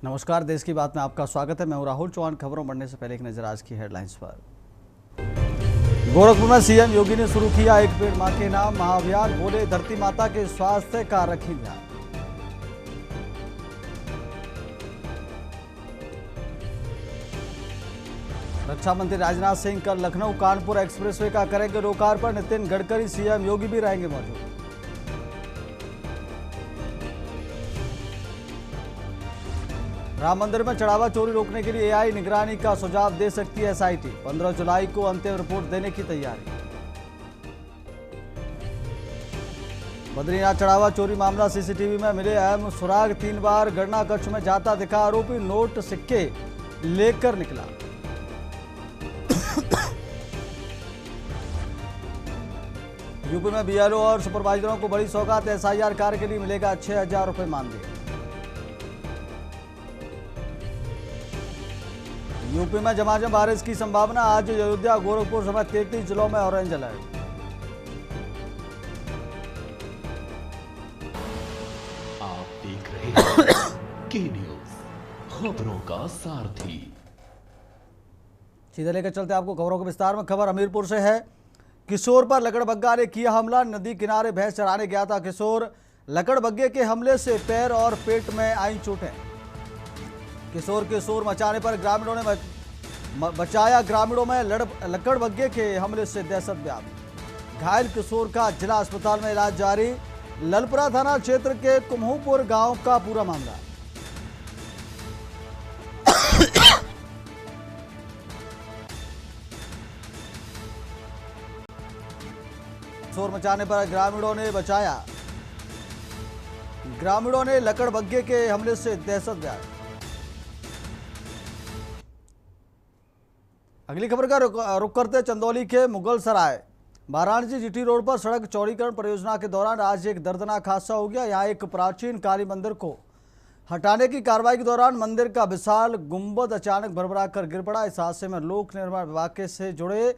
नमस्कार, देश की बात में आपका स्वागत है। मैं हूं राहुल चौहान। खबरों बढ़ने से पहले एक नजर आज की हेडलाइंस पर। गोरखपुर में सीएम योगी ने शुरू किया एक पेड़ मां के नाम महाअभियान। बोले, धरती माता के स्वास्थ्य का रखें ध्यान। रक्षा मंत्री राजनाथ सिंह कल लखनऊ कानपुर एक्सप्रेसवे का करेंगे लोकार्पण। नितिन गडकरी, सीएम योगी भी रहेंगे मौजूद। राम मंदिर में चढ़ावा चोरी रोकने के लिए एआई निगरानी का सुझाव दे सकती है एसआईटी। 15 जुलाई को अंतिम रिपोर्ट देने की तैयारी। बद्रीनाथ चढ़ावा चोरी मामला, सीसीटीवी में मिले अहम सुराग। 3 बार गणना कक्ष में जाता दिखा आरोपी, नोट सिक्के लेकर निकला। यूपी में बीएलओ और सुपरवाइजरों को बड़ी सौगात। एसआईआर कार्य के लिए मिलेगा 6,000 रुपए मानदेय। यूपी में झमाझम बारिश की संभावना। आज अयोध्या, गोरखपुर समेत 33 जिलों में ऑरेंज अलर्ट। आप देख रहे हैं के न्यूज़, खबरों का सारथी। सीधे लेकर चलते आपको खबरों के विस्तार में। खबर हमीरपुर से है। किशोर पर लकड़बग्गा ने किया हमला। नदी किनारे भैंस चराने गया था किशोर। लकड़बग्गे के हमले से पैर और पेट में आई चोटें। किशोर के शोर मचाने पर ग्रामीणों ने बचाया। ग्रामीणों में लकड़बग्गे के हमले से दहशत व्यापी। घायल किशोर का जिला अस्पताल में इलाज जारी। ललपुरा थाना क्षेत्र के कुम्हूपुर गांव का पूरा मामला। शोर मचाने पर ग्रामीणों ने बचाया। ग्रामीणों ने लकड़बग्गे के हमले से दहशत व्यापी। अगली खबर का रुख करते चंदौली के मुगल सराय वाराणसी जीटी रोड पर सड़क चौड़ीकरण परियोजना के दौरान आज एक दर्दनाक हादसा हो गया। यहां एक प्राचीन काली मंदिर को हटाने की कार्रवाई के दौरान मंदिर का विशाल गुंबद अचानक भरभरा कर गिर पड़ा। इस हादसे में लोक निर्माण विभाग से जुड़े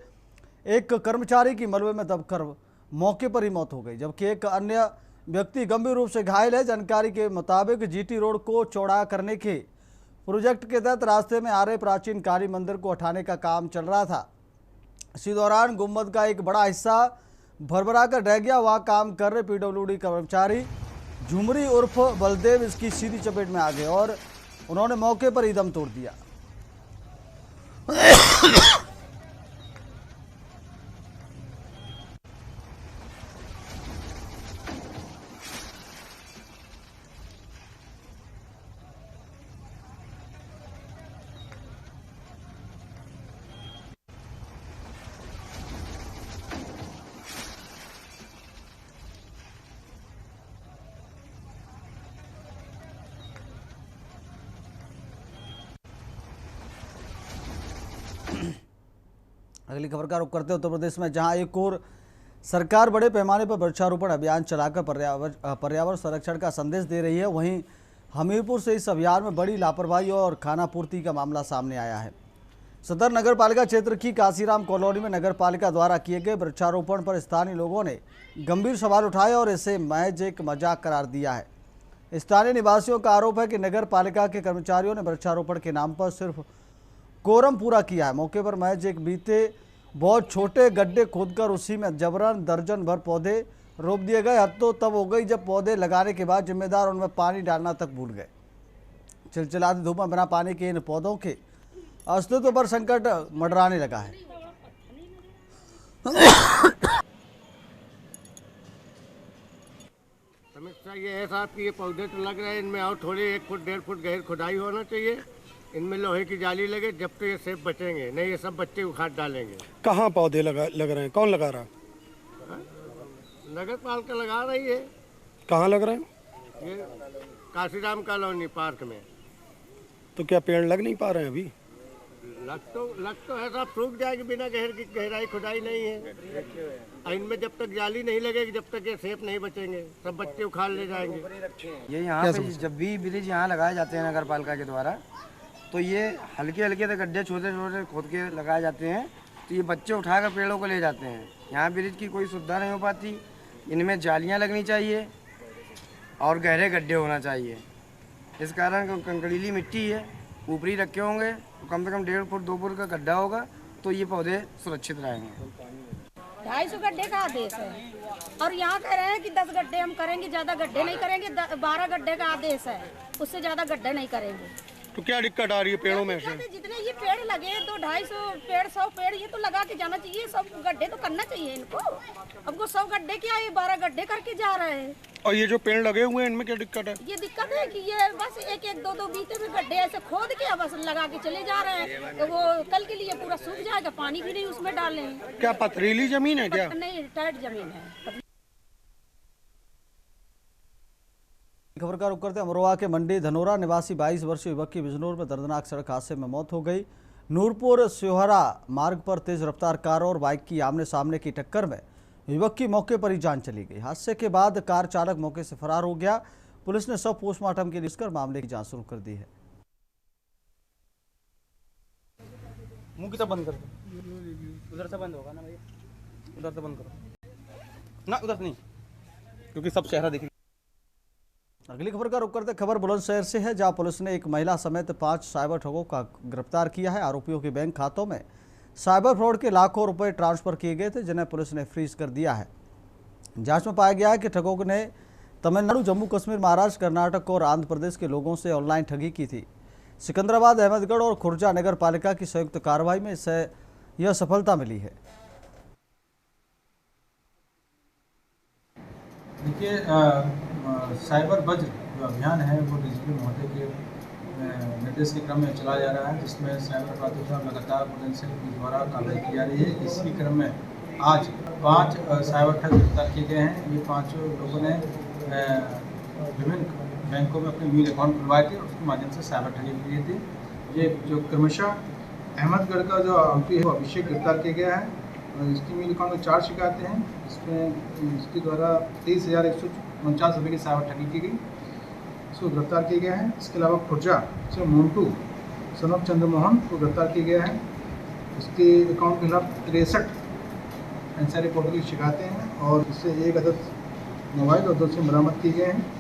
एक कर्मचारी की मलबे में दबकर मौके पर ही मौत हो गई, जबकि एक अन्य व्यक्ति गंभीर रूप से घायल है। जानकारी के मुताबिक जीटी रोड को चौड़ा करने के प्रोजेक्ट के तहत रास्ते में आ रहे प्राचीन काली मंदिर को हटाने का काम चल रहा था। इसी दौरान गुंबद का एक बड़ा हिस्सा भरभरा कर रह गया। वहां काम कर रहे पीडब्ल्यूडी कर्मचारी झुमरी उर्फ बलदेव इसकी सीधी चपेट में आ गए और उन्होंने मौके पर ही दम तोड़ दिया। अगली खबर का रुख करते उत्तर प्रदेश में, जहां एक और सरकार बड़े पैमाने पर वृक्षारोपण अभियान चलाकर पर्यावरण संरक्षण का संदेश दे रही है। वहीं हमीरपुर से इस अभियान में बड़ी लापरवाही और खानापूर्ति का मामला सामने आया है। सदर नगर पालिका क्षेत्र की काशीराम कॉलोनी में नगर पालिका द्वारा किए गए वृक्षारोपण पर स्थानीय लोगों ने गंभीर सवाल उठाए और इसे महज एक मजाक करार दिया है। स्थानीय निवासियों का आरोप है कि नगर पालिका के कर्मचारियों ने वृक्षारोपण के नाम पर सिर्फ कोरम पूरा किया है। मौके पर महज एक बीते बहुत छोटे गड्ढे खोदकर उसी में जबरन दर्जन भर पौधे रोप दिए गए। हद तो तब हो गई जब पौधे लगाने के बाद जिम्मेदार उनमें पानी डालना तक भूल गए। चिलचिलाती धूप में बिना पानी के इन पौधों के अस्तित्व पर संकट मंडराने लगा है। समस्या ये है साहब कि ये पौधे तो लग रहे हैं, इनमें और थोड़ी 1 फुट 1.5 फुट गहरी खुदाई होना चाहिए। इनमें लोहे की जाली लगे, जब तो ये सेब बचेंगे, नहीं ये सब बच्चे उखाड़ डालेंगे। कहाँ पौधे लग रहे हैं? कौन लगा रहा है? नगर पालिका लगा रही है। कहाँ लग रहे हैं? ये काशीराम कॉलोनी पार्क में। तो क्या पेड़ लग नहीं पा रहे हैं अभी? लग तो है साहब, सूख जाएगी बिना गहराई खुदाई नहीं है। और इनमें जब तक जाली नहीं लगेगी, जब तक ये सेब नहीं बचेंगे, सब बच्चे उखाड़ ले जाएंगे। ये यहाँ पे जब भी ब्रिज यहाँ लगाए जाते हैं नगर पालिका के द्वारा, तो ये हल्के हल्के से गड्ढे छोटे छोटे खोद के लगाए जाते हैं। तो ये बच्चे उठाकर पेड़ों को ले जाते हैं। यहाँ ब्रिज की कोई सुविधा नहीं हो पाती। इनमें जालियाँ लगनी चाहिए और गहरे गड्ढे होना चाहिए। इस कारण कंकरीली मिट्टी है, ऊपरी रखे होंगे तो कम से कम 1.5 फुट 2 फुट का गड्ढा होगा तो ये पौधे सुरक्षित रहेंगे। 250 गड्ढे का आदेश है और यहाँ कह रहे हैं कि 10 गड्ढे हम करेंगे, ज्यादा गड्ढे नहीं करेंगे। 12 गड्ढे का आदेश है, उससे ज्यादा गड्ढे नहीं करेंगे। तो क्या दिक्कत आ रही है पेड़ों में से? जितने ये पेड़ लगे तो 250 पेड़ 100 पेड़ ये तो लगा के जाना चाहिए। सब गड्ढे तो करना चाहिए इनको। अब वो 100 गड्ढे क्या, ये 12 गड्ढे करके जा रहे हैं। और ये जो पेड़ लगे हुए हैं इनमें क्या दिक्कत है? ये दिक्कत है कि ये बस एक एक दो बीते में गड्ढे ऐसे खोद के बस लगा के चले जा रहे हैं। तो वो कल के लिए पूरा सूख जाएगा, पानी भी नहीं उसमें डाले हैं। क्या पथरीली जमीन है क्या? नहीं, टाइट जमीन है। खबर का रुख करते अमरोहा के मंडी धनोरा निवासी 22 वर्षीय युवक की बिजनौर में दर्दनाक सड़क हादसे में मौत हो गई। नूरपुर स्योहरा मार्ग पर तेज रफ्तार कार और बाइक की आमने सामने की टक्कर में युवक की मौके पर ही जान चली गई। हादसे के बाद कार चालक मौके से फरार हो गया। पुलिस ने शव पोस्टमार्टम के लिए लेकर मामले की जांच शुरू कर दी है। मुंह की तरफ बंद कर दो, उधर से बंद होगा ना भैया, उधर से बंद करो ना, उधर नहीं, क्योंकि सब चेहरा दिख। अगली खबर का रुख करते खबर बुलंदशहर से है, जहां पुलिस ने एक महिला समेत 5 साइबर ठगों का गिरफ्तार किया है। आरोपियों के बैंक खातों में साइबर फ्रॉड के लाखों रुपए ट्रांसफर किए गए थे, जिन्हें पुलिस ने फ्रीज कर दिया है। जांच में पाया गया है कि ठगों ने तमिलनाडु, जम्मू कश्मीर, महाराष्ट्र, कर्नाटक और आंध्र प्रदेश के लोगों से ऑनलाइन ठगी की थी। सिकंदराबाद, अहमदगढ़ और खुर्जा नगर पालिका की संयुक्त कार्रवाई में इसे यह सफलता मिली है। देखिए, साइबर वज्र जो अभियान है वो डीजीपी महोदय के निर्देश के क्रम में चलाया जा रहा है, जिसमें साइबर अपराधों पर लगातार बुलंदशहर पुलिस द्वारा कार्रवाई की जा रही है। इसी क्रम में आज 5 साइबर ठग गिरफ्तार किए गए हैं। ये 5 लोगों ने विभिन्न बैंकों में अपने म्यूल अकाउंट खुलवाए थे और उसके माध्यम से साइबर ठगी किए थे। ये जो क्रमशः अहमदगढ़ का जो आरोपी है वो अभिषेक गिरफ्तार किया गया है। इसकी म्यूल अकाउंट में 4 शिकायतें हैं। इसमें इसके द्वारा 23,149 रुपये की साइबर ठगी की गई, इसको गिरफ्तार किया गया है। इसके अलावा खुर्जा से मोन्टू सनब चंद्रमोहन को गिरफ्तार किया गया है। इसके अकाउंट के खिलाफ 63 एनसीआर पोर्टल की शिकायतें हैं और इससे 1 अदद मोबाइल और 2 सिम बरामद किए गए हैं।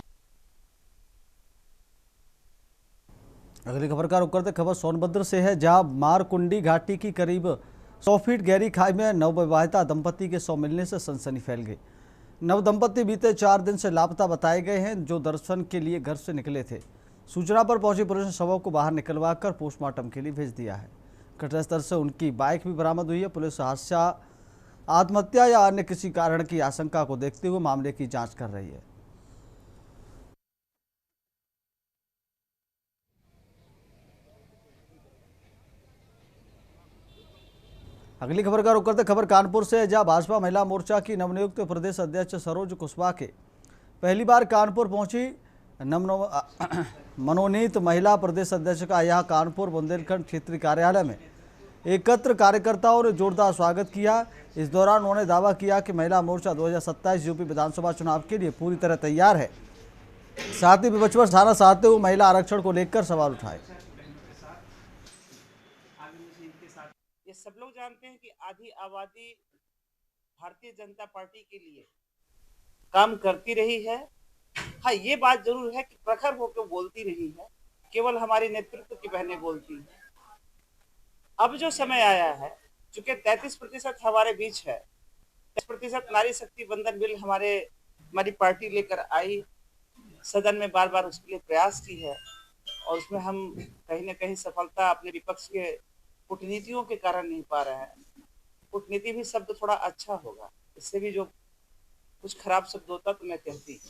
अगली खबर का रुख करते खबर सोनभद्र से है, जहां मारकुंडी घाटी की करीब 100 फीट गहरी खाई में नवविवाहिता दंपति के शव मिलने से सनसनी फैल गई। नव दंपति बीते 4 दिन से लापता बताए गए हैं, जो दर्शन के लिए घर से निकले थे। सूचना पर पहुंची पुलिस ने शवों को बाहर निकलवाकर पोस्टमार्टम के लिए भेज दिया है। घटनास्थल से उनकी बाइक भी बरामद हुई है। पुलिस हादसा आत्महत्या या अन्य किसी कारण की आशंका को देखते हुए मामले की जांच कर रही है। अगली खबर का रुख करते खबर कानपुर से है, जहां भाजपा महिला मोर्चा की नवनियुक्त प्रदेश अध्यक्ष सरोज कुशवाहा के पहली बार कानपुर पहुंची मनोनीत महिला प्रदेश अध्यक्ष का यहां कानपुर बुंदेलखंड क्षेत्रीय कार्यालय में एकत्र कार्यकर्ताओं ने जोरदार स्वागत किया। इस दौरान उन्होंने दावा किया कि महिला मोर्चा 2027 यूपी विधानसभा चुनाव के लिए पूरी तरह तैयार है। साथ ही विपक्ष पर निशाना साधते हुए महिला आरक्षण को लेकर सवाल उठाए। ये सब लोग जानते हैं कि आधी आबादी भारतीय जनता पार्टी के लिए काम करती रही है। हाँ, ये बात जरूर है कि प्रखर होकर बोलती रही है, केवल हमारे नेतृत्व की बहनें बोलती हैं। अब जो समय आया है, चूंकि 33% हमारे बीच है, 33% नारी शक्ति बंधन बिल हमारी पार्टी लेकर आई, सदन में बार बार उसके लिए प्रयास की है और उसमें हम कहीं ना कहीं सफलता अपने विपक्ष के कूटनीतियों के कारण नहीं पा रहे हैं। कूटनीति भी शब्द थोड़ा अच्छा होगा, इससे भी जो कुछ खराब शब्द होता तो मैं कहती,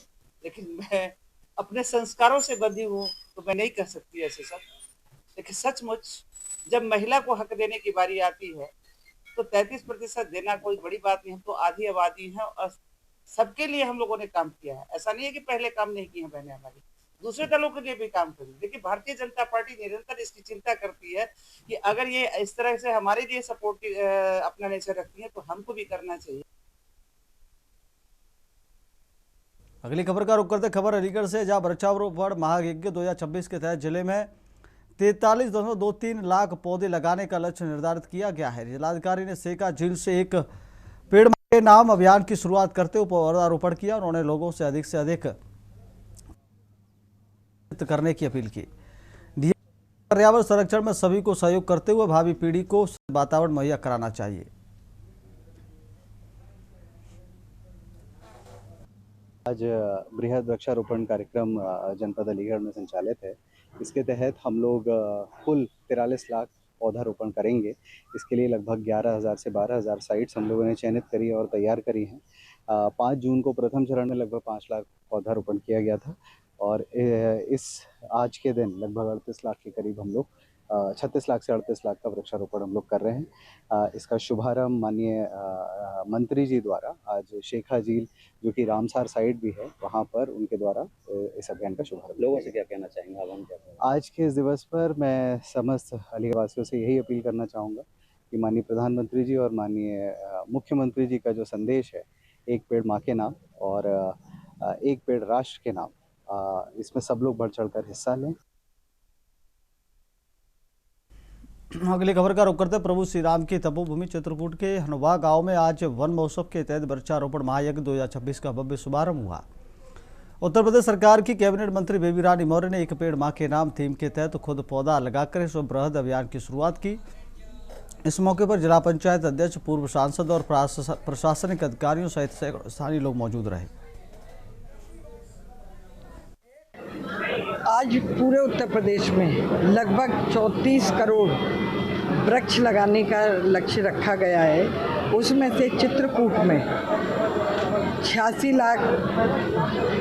लेकिन मैं अपने संस्कारों से बंधी हूँ तो मैं नहीं कह सकती ऐसे शब्द। लेकिन सचमुच जब महिला को हक देने की बारी आती है तो 33% देना कोई बड़ी बात नहीं। हम तो आधी आबादी है और सबके लिए हम लोगों ने काम किया है। ऐसा नहीं है कि पहले काम नहीं किए हैं बहनें हमारी, दूसरे दलों के लिए भी काम करी। देखिए, भारतीय जनता पार्टी निरंतर इसकी चिंता करती है कि अगर ये इस तरह से हमारे लिए सपोर्ट अपना नेचर रखती है तो हमको भी करना चाहिए। अगली खबर का रुख करते खबर अलीगढ़ से, जहां वृक्षारोपण महायज्ञ 2026 के तहत जिले में 43.23 लाख पौधे लगाने का लक्ष्य निर्धारित किया गया है। जिलाधिकारी ने सेका झील से एक पेड़ के नाम अभियान की शुरुआत करते हुए पौधारोपण किया। उन्होंने लोगों से अधिक व्यक्त करने की अपील की। पर्यावरण संरक्षण में सभी को सहयोग करते हुए भावी पीढ़ी को वातावरण मुहैया कराना चाहिए। आज बृहद वृक्षारोपण कार्यक्रम जनपद अलीगढ़ में संचालित है। इसके तहत हम लोग कुल 43 लाख पौधारोपण करेंगे। इसके लिए लगभग 11,000 से 12,000 साइट्स हम लोगों ने चयनित करी और तैयार करी हैं। 5 जून को प्रथम चरण में लगभग 5 लाख पौधारोपण किया गया था और इस आज के दिन लगभग 38 लाख के करीब हम लोग 36 लाख से 38 लाख का वृक्षारोपण हम लोग कर रहे हैं। इसका शुभारंभ माननीय मंत्री जी द्वारा आज शेखा झील जो कि रामसार साइट भी है वहाँ पर उनके द्वारा इस अभियान का शुभारंभ। लोगों से क्या कहना चाहेंगे आप? हम क्या आज के इस दिवस पर मैं समस्त अलीगढ़ वासियों से यही अपील करना चाहूँगा कि माननीय प्रधानमंत्री जी और माननीय मुख्यमंत्री जी का जो संदेश है, एक पेड़ माँ के नाम और एक पेड़ राष्ट्र के नाम, इसमें सब लोग बढ़ चढ़कर हिस्सा लें। अगली खबर का रुख करते प्रभु श्री राम की तपोभूमि चित्रकूट के हनुवा गांव में आज वन महोत्सव के तहत वृक्षारोपण महायज्ञ 2026 का भव्य शुभारंभ हुआ। उत्तर प्रदेश सरकार की कैबिनेट मंत्री बेबी रानी मौर्य ने एक पेड़ मां के नाम थीम के तहत खुद पौधा लगाकर इस बृहद अभियान की शुरुआत की। इस मौके पर जिला पंचायत अध्यक्ष, पूर्व सांसद और प्रशासनिक अधिकारियों सहित सैकड़ों स्थानीय लोग मौजूद रहे। आज पूरे उत्तर प्रदेश में लगभग 34 करोड़ वृक्ष लगाने का लक्ष्य रखा गया है। उसमें से चित्रकूट में 86 लाख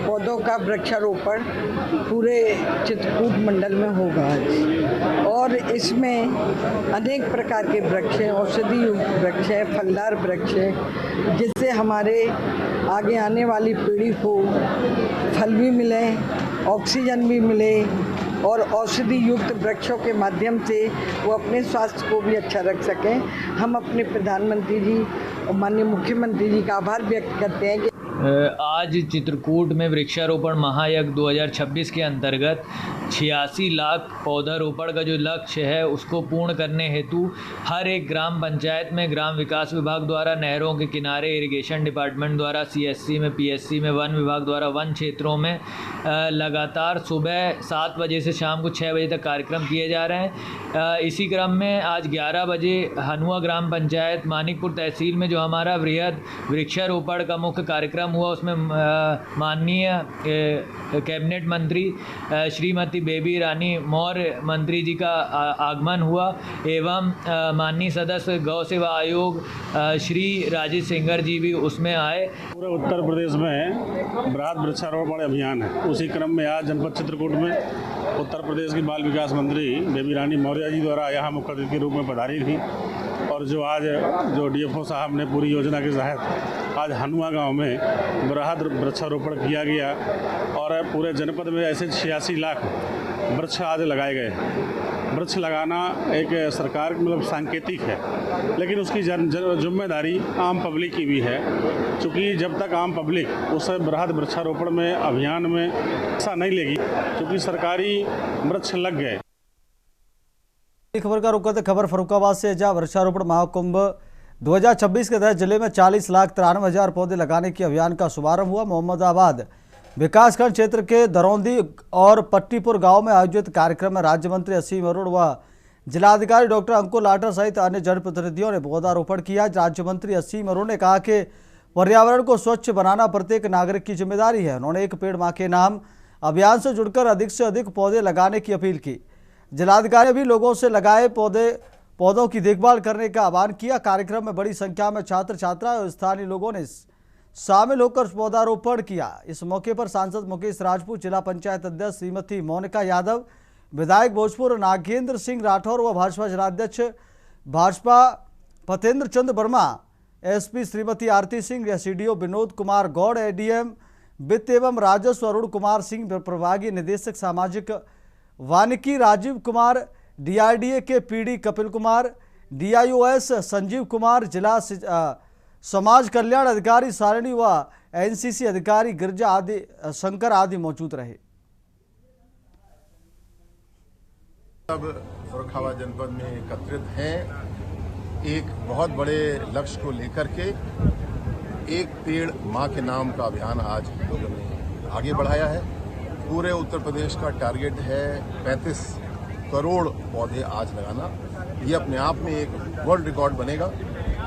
पौधों का वृक्षारोपण पूरे चित्रकूट मंडल में होगा आज। और इसमें अनेक प्रकार के वृक्ष हैं, औषधि वृक्ष हैं, फलदार वृक्ष हैं, जिससे हमारे आगे आने वाली पीढ़ी को फल भी मिले, ऑक्सीजन भी मिले और औषधि युक्त वृक्षों के माध्यम से वो अपने स्वास्थ्य को भी अच्छा रख सकें। हम अपने प्रधानमंत्री जी और माननीय मुख्यमंत्री जी का आभार व्यक्त करते हैं कि आज चित्रकूट में वृक्षारोपण महायज्ञ 2026 के अंतर्गत 86 लाख पौधारोपण का जो लक्ष्य है उसको पूर्ण करने हेतु हर एक ग्राम पंचायत में ग्राम विकास विभाग द्वारा, नहरों के किनारे इरिगेशन डिपार्टमेंट द्वारा, CSC में, PSC में, वन विभाग द्वारा वन क्षेत्रों में लगातार सुबह 7 बजे से शाम को 6 बजे तक कार्यक्रम किए जा रहे हैं। इसी क्रम में आज 11 बजे हनुआ ग्राम पंचायत मानिकपुर तहसील में जो हमारा वृहद वृक्षारोपण का मुख्य कार्यक्रम हुआ, उसमें माननीय कैबिनेट मंत्री श्रीमती बेबी रानी मौर्य मंत्री जी का आगमन हुआ एवं माननीय सदस्य गौ सेवा आयोग श्री राजेश सिंगर जी भी उसमें आए। पूरे उत्तर प्रदेश में बृहद वृक्षारोपण अभियान है। उसी क्रम में आज जनपद चित्रकूट में उत्तर प्रदेश की बाल विकास मंत्री बेबी रानी मौर्य जी द्वारा यहाँ मुख्य अतिथि के रूप में पधारी थी और जो आज DFO साहब ने पूरी योजना के तहत आज हनुआ गांव में बृहद वृक्षारोपण किया गया और पूरे जनपद में ऐसे 86 लाख वृक्ष आज लगाए गए। वृक्ष लगाना एक सरकार की मतलब सांकेतिक है, लेकिन उसकी जिम्मेदारी आम पब्लिक की भी है, क्योंकि जब तक आम पब्लिक उस बृहद वृक्षारोपण में अभियान में हिस्सा नहीं लेगी, क्योंकि सरकारी वृक्ष लग गए। खबर का रुख करते खबर फर्रुखाबाद से, जहां वृक्षारोपण महाकुंभ 2026 के तहत जिले में 40,93,000 पौधे लगाने के अभियान का शुभारंभ हुआ। मोहम्मदाबाद विकासखंड क्षेत्र के दरौंदी और पट्टीपुर गांव में आयोजित कार्यक्रम में राज्य मंत्री असीम अरोड़ व जिलाधिकारी डॉक्टर अंकुर लाठर सहित अन्य जनप्रतिनिधियों ने पौधारोपण किया। राज्य मंत्री असीम अरोड़ ने कहा कि पर्यावरण को स्वच्छ बनाना प्रत्येक नागरिक की जिम्मेदारी है। उन्होंने एक पेड़ मां के नाम अभियान से जुड़कर अधिक से अधिक पौधे लगाने की अपील की। जिलाधिकारी ने भी लोगों से लगाए पौधों की देखभाल करने का आह्वान किया। कार्यक्रम में बड़ी संख्या में छात्र छात्राएं और स्थानीय लोगों ने शामिल होकर पौधारोपण किया। इस मौके पर सांसद मुकेश राजपूत, जिला पंचायत अध्यक्ष श्रीमती मोनिका यादव, विधायक भोजपुर नागेंद्र सिंह राठौर व भाजपा जिलाध्यक्ष भाजपा फतेंद्र चंद वर्मा, SP श्रीमती आरती सिंह, SDO विनोद कुमार गौड़, ADM वित्त एवं राजस्व अरुण कुमार सिंह, प्रभागीय निदेशक सामाजिक वानिकी राजीव कुमार, DRDA के PD कपिल कुमार, DIOS संजीव कुमार, जिला समाज कल्याण अधिकारी सारिणी व NCC अधिकारी गिरजा आदि शंकर आदि मौजूद रहे। सब फर्रुखाबाद जनपद में एकत्रित हैं एक बहुत बड़े लक्ष्य को लेकर के। एक पेड़ मां के नाम का अभियान आज लोगों ने आगे बढ़ाया है पूरे उत्तर प्रदेश का टारगेट है 35 करोड़ पौधे आज लगाना। ये अपने आप में एक वर्ल्ड रिकॉर्ड बनेगा,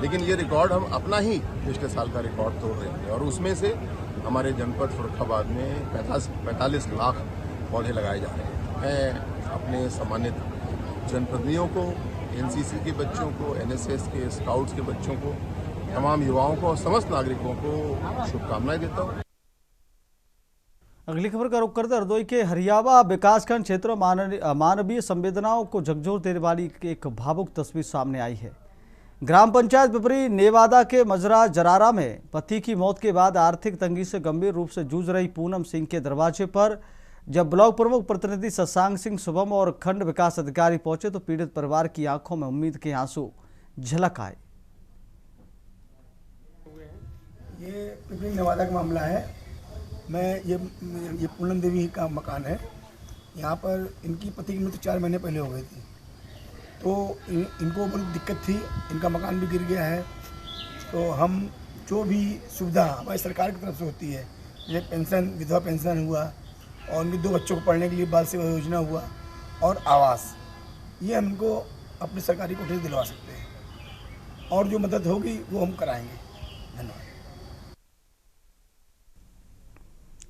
लेकिन ये रिकॉर्ड हम अपना ही पिछले साल का रिकॉर्ड तोड़ रहे हैं और उसमें से हमारे जनपद फर्रुखाबाद में 45 लाख पौधे लगाए जा रहे हैं। मैं अपने सम्मानित जनप्रतिनिधियों को, एनसीसी के बच्चों को, एनएसएस के, स्काउट्स के बच्चों को, तमाम युवाओं को और समस्त नागरिकों को शुभकामनाएं देता हूँ। अगली खबर का रुख करते हरदोई के हरियावा विकासखंड क्षेत्र में मानवीय संवेदनाओं को झकझोर देने वाली एक भावुक तस्वीर सामने आई है। ग्राम पंचायत पिपरी नेवादा के मजरा जरारा में पति की मौत के बाद आर्थिक तंगी से गंभीर रूप से जूझ रही पूनम सिंह के दरवाजे पर जब ब्लॉक प्रमुख प्रतिनिधि शशांक सिंह शुभम और खंड विकास अधिकारी पहुंचे तो पीड़ित परिवार की आंखों में उम्मीद के आंसू झलक आए। ये पिपरी नेवादा का मामला है। ये पूनम देवी का मकान है। यहाँ पर इनकी पति की मृत्यु 4 महीने पहले हो गई थी, तो इनको बड़ी दिक्कत थी। इनका मकान भी गिर गया है। तो हम जो भी सुविधा हमारी सरकार की तरफ से होती है, जैसे पेंशन, विधवा पेंशन हुआ और उनके 2 बच्चों को पढ़ने के लिए बाल सेवा योजना हुआ और आवास, ये हम इनको अपनी सरकारी कोटे से दिलवा सकते हैं और जो मदद होगी वो हम कराएंगे। धन्यवाद।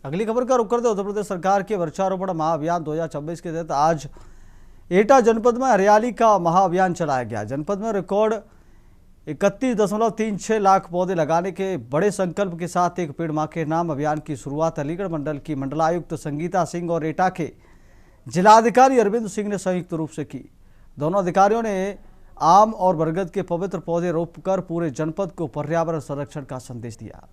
अगली खबर का रुख करते उत्तर प्रदेश सरकार के वृक्षारोपण महाअभियान 2026 के तहत आज एटा जनपद में हरियाली का महाअभियान चलाया गया। जनपद में रिकॉर्ड 31.36 लाख पौधे लगाने के बड़े संकल्प के साथ एक पेड़ मां के नाम अभियान की शुरुआत अलीगढ़ मंडल की मंडलायुक्त संगीता सिंह और एटा के जिलाधिकारी अरविंद सिंह ने संयुक्त रूप से की। दोनों अधिकारियों ने आम और बरगद के पवित्र पौधे रोपकर पूरे जनपद को पर्यावरण संरक्षण का संदेश दिया।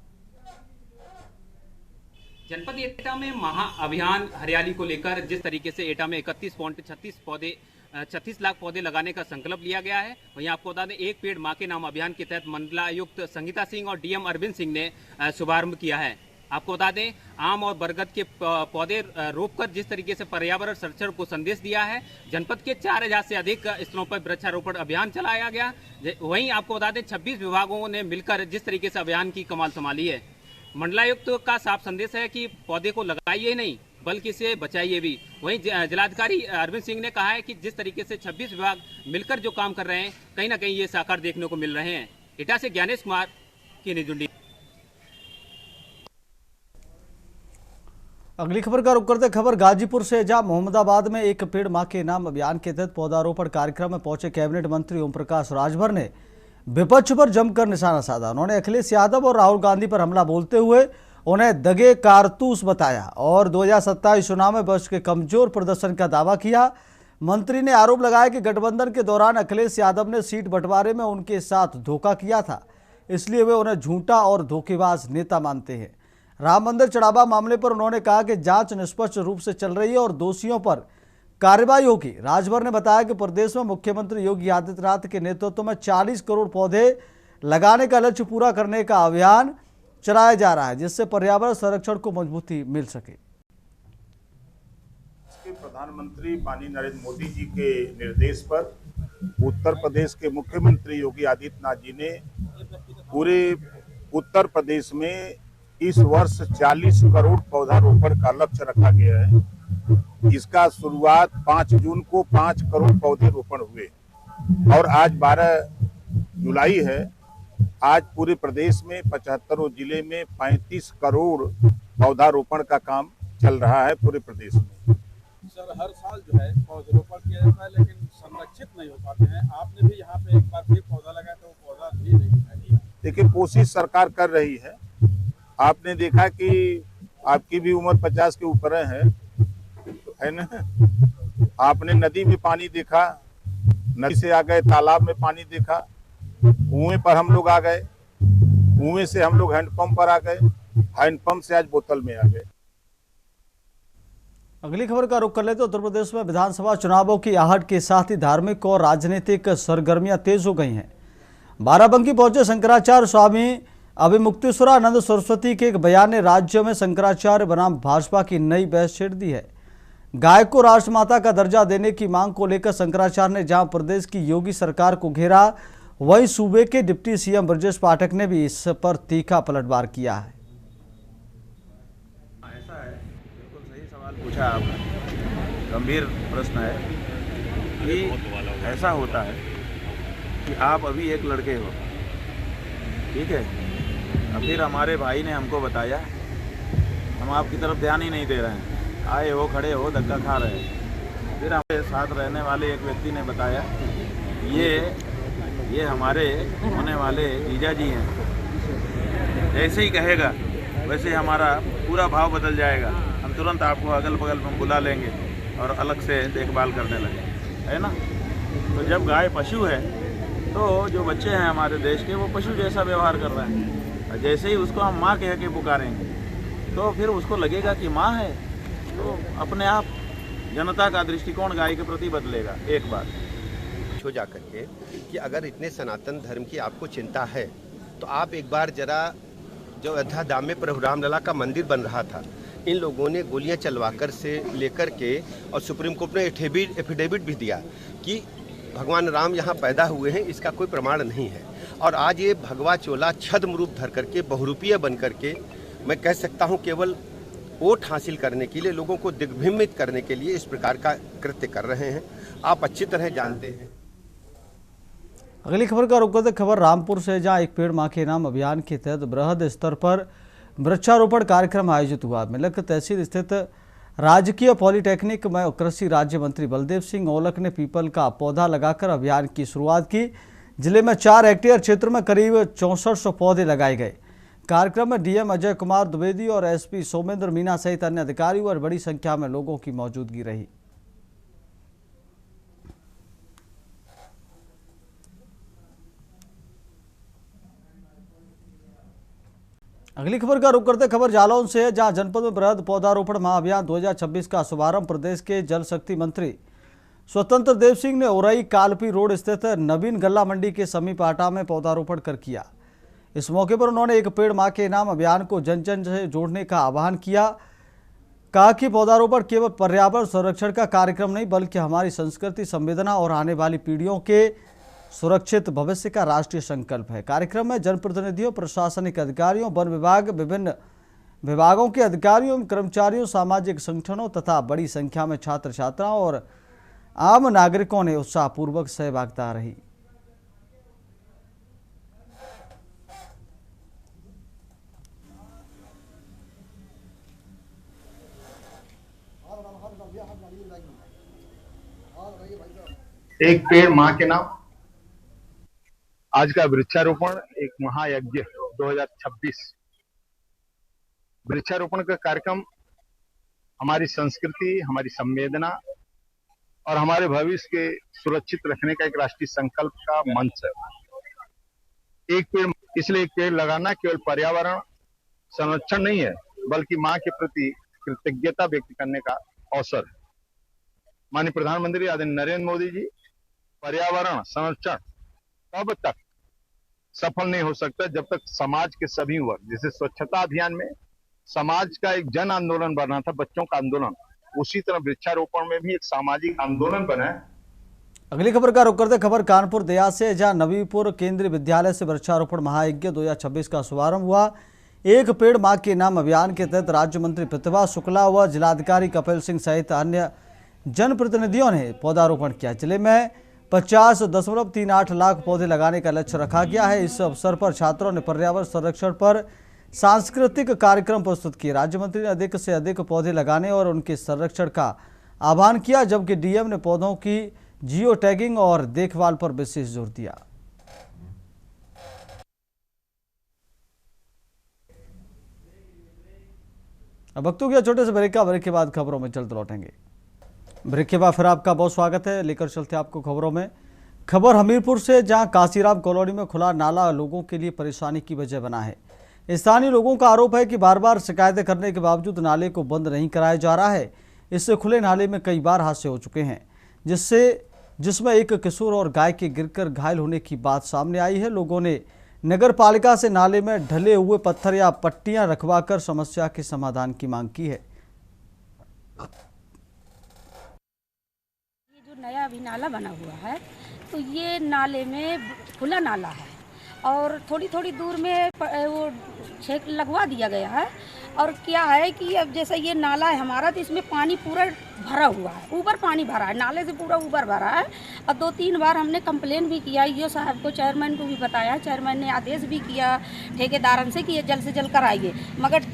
जनपद एटा में महाअभियान हरियाली को लेकर जिस तरीके से एटा में 36 लाख पौधे लगाने का संकल्प लिया गया है, वहीं आपको बता दें एक पेड़ मां के नाम अभियान के तहत मंडलायुक्त संगीता सिंह और डीएम अरविंद सिंह ने शुभारंभ किया है। आपको बता दें आम और बरगद के पौधे रोपकर जिस तरीके से पर्यावरण संरक्षण को संदेश दिया है। जनपद के 4000 से अधिक स्थलों पर वृक्षारोपण अभियान चलाया गया। वहीं आपको बता दें 26 विभागों ने मिलकर जिस तरीके से अभियान की कमाल संभाली है। मंडलायुक्त का साफ संदेश है कि पौधे को लगाइए नहीं बल्कि इसे बचाइए भी। वहीं जिलाधिकारी अरविंद सिंह ने कहा है कि जिस तरीके से 26 विभाग मिलकर जो काम कर रहे हैं, कहीं ना कहीं ये साकार देखने को मिल रहे हैं। एटा से ज्ञानेश कुमार की निजुंडी। अगली खबर का रुख करते खबर गाजीपुर से, जहां मोहम्मदाबाद में एक पेड़ मां के नाम अभियान के तहत पौधारोपण कार्यक्रम में पहुंचे कैबिनेट मंत्री ओम प्रकाश राजभर ने विपक्ष पर जमकर निशाना साधा। उन्होंने अखिलेश यादव और राहुल गांधी पर हमला बोलते हुए उन्हें दगे कारतूस बताया और 2027 चुनाव में विपक्ष के कमजोर प्रदर्शन का दावा किया। मंत्री ने आरोप लगाया कि गठबंधन के दौरान अखिलेश यादव ने सीट बंटवारे में उनके साथ धोखा किया था, इसलिए वे उन्हें झूठा और धोखेबाज नेता मानते हैं। राम मंदिर चढ़ावा मामले पर उन्होंने कहा कि जांच निष्पक्ष रूप से चल रही है और दोषियों पर कार्रवाई होगी। राजभर ने बताया कि प्रदेश में मुख्यमंत्री योगी आदित्यनाथ के नेतृत्व में 40 करोड़ पौधे लगाने का लक्ष्य पूरा करने का अभियान चलाया जा रहा है, जिससे पर्यावरण संरक्षण को मजबूती मिल सके। प्रधानमंत्री माननीय नरेंद्र मोदी जी के निर्देश पर उत्तर प्रदेश के मुख्यमंत्री योगी आदित्यनाथ जी ने पूरे उत्तर प्रदेश में इस वर्ष 40 करोड़ पौधारोपण का लक्ष्य रखा गया है। इसका शुरुआत 5 जून को 5 करोड़ पौधे रोपण हुए और आज 12 जुलाई है। आज पूरे प्रदेश में 75 जिले में 35 करोड़ पौधारोपण का काम चल रहा है पूरे प्रदेश में। सर हर साल जो है पौधारोपण किया जाता है लेकिन संरक्षित नहीं हो पाते हैं। आपने भी यहाँ पे एक बार फिर पौधा लगाया तो पौधा भी नहीं दिखाई। देखिए कोशिश सरकार कर रही है। आपने देखा कि आपकी भी उम्र 50 के ऊपर है ना। आपने नदी में पानी देखा, नदी से आ गए तालाब में पानी देखा, कुएं पर हम लोग आ गए, कुएं से हम लोग हैंडपंप पर आ गए, हैंडपंप से आज बोतल में आ गए। अगली खबर का रुख कर लेते उत्तर प्रदेश में विधानसभा चुनावों की आहट के साथ ही धार्मिक और राजनीतिक सरगर्मियां तेज हो गई हैं। बाराबंकी पहुंचे शंकराचार्य स्वामी अभिमुक्तेश्वरानंद सरस्वती के एक बयान ने राज्य में शंकराचार्य बनाम भाजपा की नई बहस छेड़ दी है। गाय को राष्ट्रमाता का दर्जा देने की मांग को लेकर शंकराचार्य ने जहां प्रदेश की योगी सरकार को घेरा, वहीं सूबे के डिप्टी सीएम ब्रजेश पाठक ने भी इस पर तीखा पलटवार किया है। ऐसा है, बिल्कुल सही सवाल पूछा आपने, गंभीर प्रश्न है कि ऐसा होता है कि आप अभी एक लड़के हो, ठीक है, और फिर हमारे भाई ने हमको बताया, हम आपकी तरफ ध्यान ही नहीं दे रहे हैं, आए हो खड़े हो धक्का खा रहे हैं। फिर हमारे साथ रहने वाले एक व्यक्ति ने बताया ये हमारे होने वाले जीजा जी हैं, जैसे ही कहेगा वैसे हमारा पूरा भाव बदल जाएगा, हम तुरंत आपको अगल बगल में बुला लेंगे और अलग से देखभाल करने लगेंगे, है ना। तो जब गाय पशु है तो जो बच्चे हैं हमारे देश के वो पशु जैसा व्यवहार कर रहे हैं, और जैसे ही उसको हम माँ कह के पुकारेंगे तो फिर उसको लगेगा कि माँ है, तो अपने आप जनता का दृष्टिकोण गाय के प्रति बदलेगा। एक बात हो जा करके कि अगर इतने सनातन धर्म की आपको चिंता है तो आप एक बार जरा, जो अयोध्या धाम में प्रभु रामलला का मंदिर बन रहा था, इन लोगों ने गोलियां चलवाकर से लेकर के, और सुप्रीम कोर्ट ने एफिडेविट भी दिया कि भगवान राम यहाँ पैदा हुए हैं, इसका कोई प्रमाण नहीं है। और आज ये भगवा चोला छद्म रूप धर करके, बहुरूपीय बन करके, मैं कह सकता हूँ केवल वोट हासिल करने के लिए, लोगों को दिग्भ्रमित करने के लिए इस प्रकार का कृत्य कर रहे हैं। आप अच्छी तरह जानते हैं। अगली खबर का रुख करते खबर रामपुर से, जहां एक पेड़ मां के नाम अभियान के तहत बृहद स्तर पर वृक्षारोपण कार्यक्रम आयोजित हुआ। मिलक तहसील स्थित राजकीय पॉलिटेक्निक में कृषि राज्य मंत्री बलदेव सिंह औलख ने पीपल का पौधा लगाकर अभियान की शुरुआत की। जिले में 4 हेक्टेयर क्षेत्र में करीब 6400 पौधे लगाए गए। कार्यक्रम में डीएम अजय कुमार द्विवेदी और एसपी सोमेंद्र मीना सहित अन्य अधिकारी और बड़ी संख्या में लोगों की मौजूदगी रही। अगली खबर का रुख करते खबर जालौन से है, जहां जनपद में बृहद पौधारोपण महाअभियान 2026 का शुभारंभ प्रदेश के जल शक्ति मंत्री स्वतंत्र देव सिंह ने ओरई कालपी रोड स्थित नवीन गल्ला मंडी के समीप आटा में पौधारोपण कर किया। इस मौके पर उन्होंने एक पेड़ मां के नाम अभियान को जन जन से जोड़ने का आह्वान किया। कहा कि पौधारोपण केवल पर्यावरण संरक्षण का कार्यक्रम नहीं, बल्कि हमारी संस्कृति, संवेदना और आने वाली पीढ़ियों के सुरक्षित भविष्य का राष्ट्रीय संकल्प है। कार्यक्रम में जनप्रतिनिधियों, प्रशासनिक अधिकारियों, वन विभाग, विभिन्न विभागों के अधिकारियों, कर्मचारियों, सामाजिक संगठनों तथा बड़ी संख्या में छात्र छात्राओं और आम नागरिकों ने उत्साहपूर्वक सहभागिता रही। एक पेड़ मां के नाम, आज का वृक्षारोपण एक महायज्ञ 2026। वृक्षारोपण का कार्यक्रम हमारी संस्कृति, हमारी संवेदना और हमारे भविष्य के सुरक्षित रखने का एक राष्ट्रीय संकल्प का मंच है। एक पेड़, इसलिए एक पेड़ लगाना केवल पर्यावरण संरक्षण नहीं है, बल्कि मां के प्रति कृतज्ञता व्यक्त करने का अवसर है। माननीय प्रधानमंत्री आदरणीय नरेंद्र मोदी जी, पर्यावरण संरक्षण तब तक सफल नहीं हो सकता जब तक समाज के सभी वर्ग, जैसे स्वच्छता अभियान में समाज का एक जन आंदोलन बना था, बच्चों का आंदोलन, उसी तरह वृक्षारोपण में भी एक सामाजिक आंदोलन बना है। अगली खबर का रुख करते खबर कानपुर देहात से, जहां नवीपुर केंद्रीय विद्यालय से वृक्षारोपण महायज्ञ 2026 का शुभारंभ हुआ। एक पेड़ मां के नाम अभियान के तहत राज्य मंत्री प्रतिभा शुक्ला व जिलाधिकारी कपिल सिंह सहित अन्य जनप्रतिनिधियों ने पौधारोपण किया। जिले में 50.38 लाख पौधे लगाने का लक्ष्य रखा गया है। इस अवसर पर छात्रों ने पर्यावरण संरक्षण पर सांस्कृतिक कार्यक्रम प्रस्तुत किए। राज्य मंत्री ने अधिक से अधिक पौधे लगाने और उनके संरक्षण का आह्वान किया, जबकि डीएम ने पौधों की जियो टैगिंग और देखभाल पर विशेष जोर दिया। अब वक्त हो गया छोटे से ब्रेक का। ब्रेक के बाद खबरों में जल्द लौटेंगे। ब्रेक के बाद फिर आपका बहुत स्वागत है। लेकर चलते हैं आपको खबरों में। खबर हमीरपुर से, जहां काशीराम कॉलोनी में खुला नाला लोगों के लिए परेशानी की वजह बना है। स्थानीय लोगों का आरोप है कि बार बार शिकायतें करने के बावजूद नाले को बंद नहीं कराया जा रहा है। इससे खुले नाले में कई बार हादसे हो चुके हैं, जिसमें एक किशोर और गाय के गिरकर घायल होने की बात सामने आई है। लोगों ने नगर पालिका से नाले में ढले हुए पत्थर या पट्टियां रखवाकर समस्या के समाधान की मांग की है। ये जो नया अभी नाला बना हुआ है, तो ये नाले में खुला नाला है और थोड़ी थोड़ी दूर में वो छेक लगवा दिया गया है। और क्या है कि अब जैसे ये नाला है हमारा, तो इसमें पानी पूरा भरा हुआ है, ऊपर पानी भरा है, नाले से पूरा ऊपर भरा है। और 2-3 बार हमने कंप्लेन भी किया, ये साहब को, चेयरमैन को भी बताया, चेयरमैन ने आदेश भी किया ठेकेदारन से कि ये जल्द से जल्द कराइए, मगर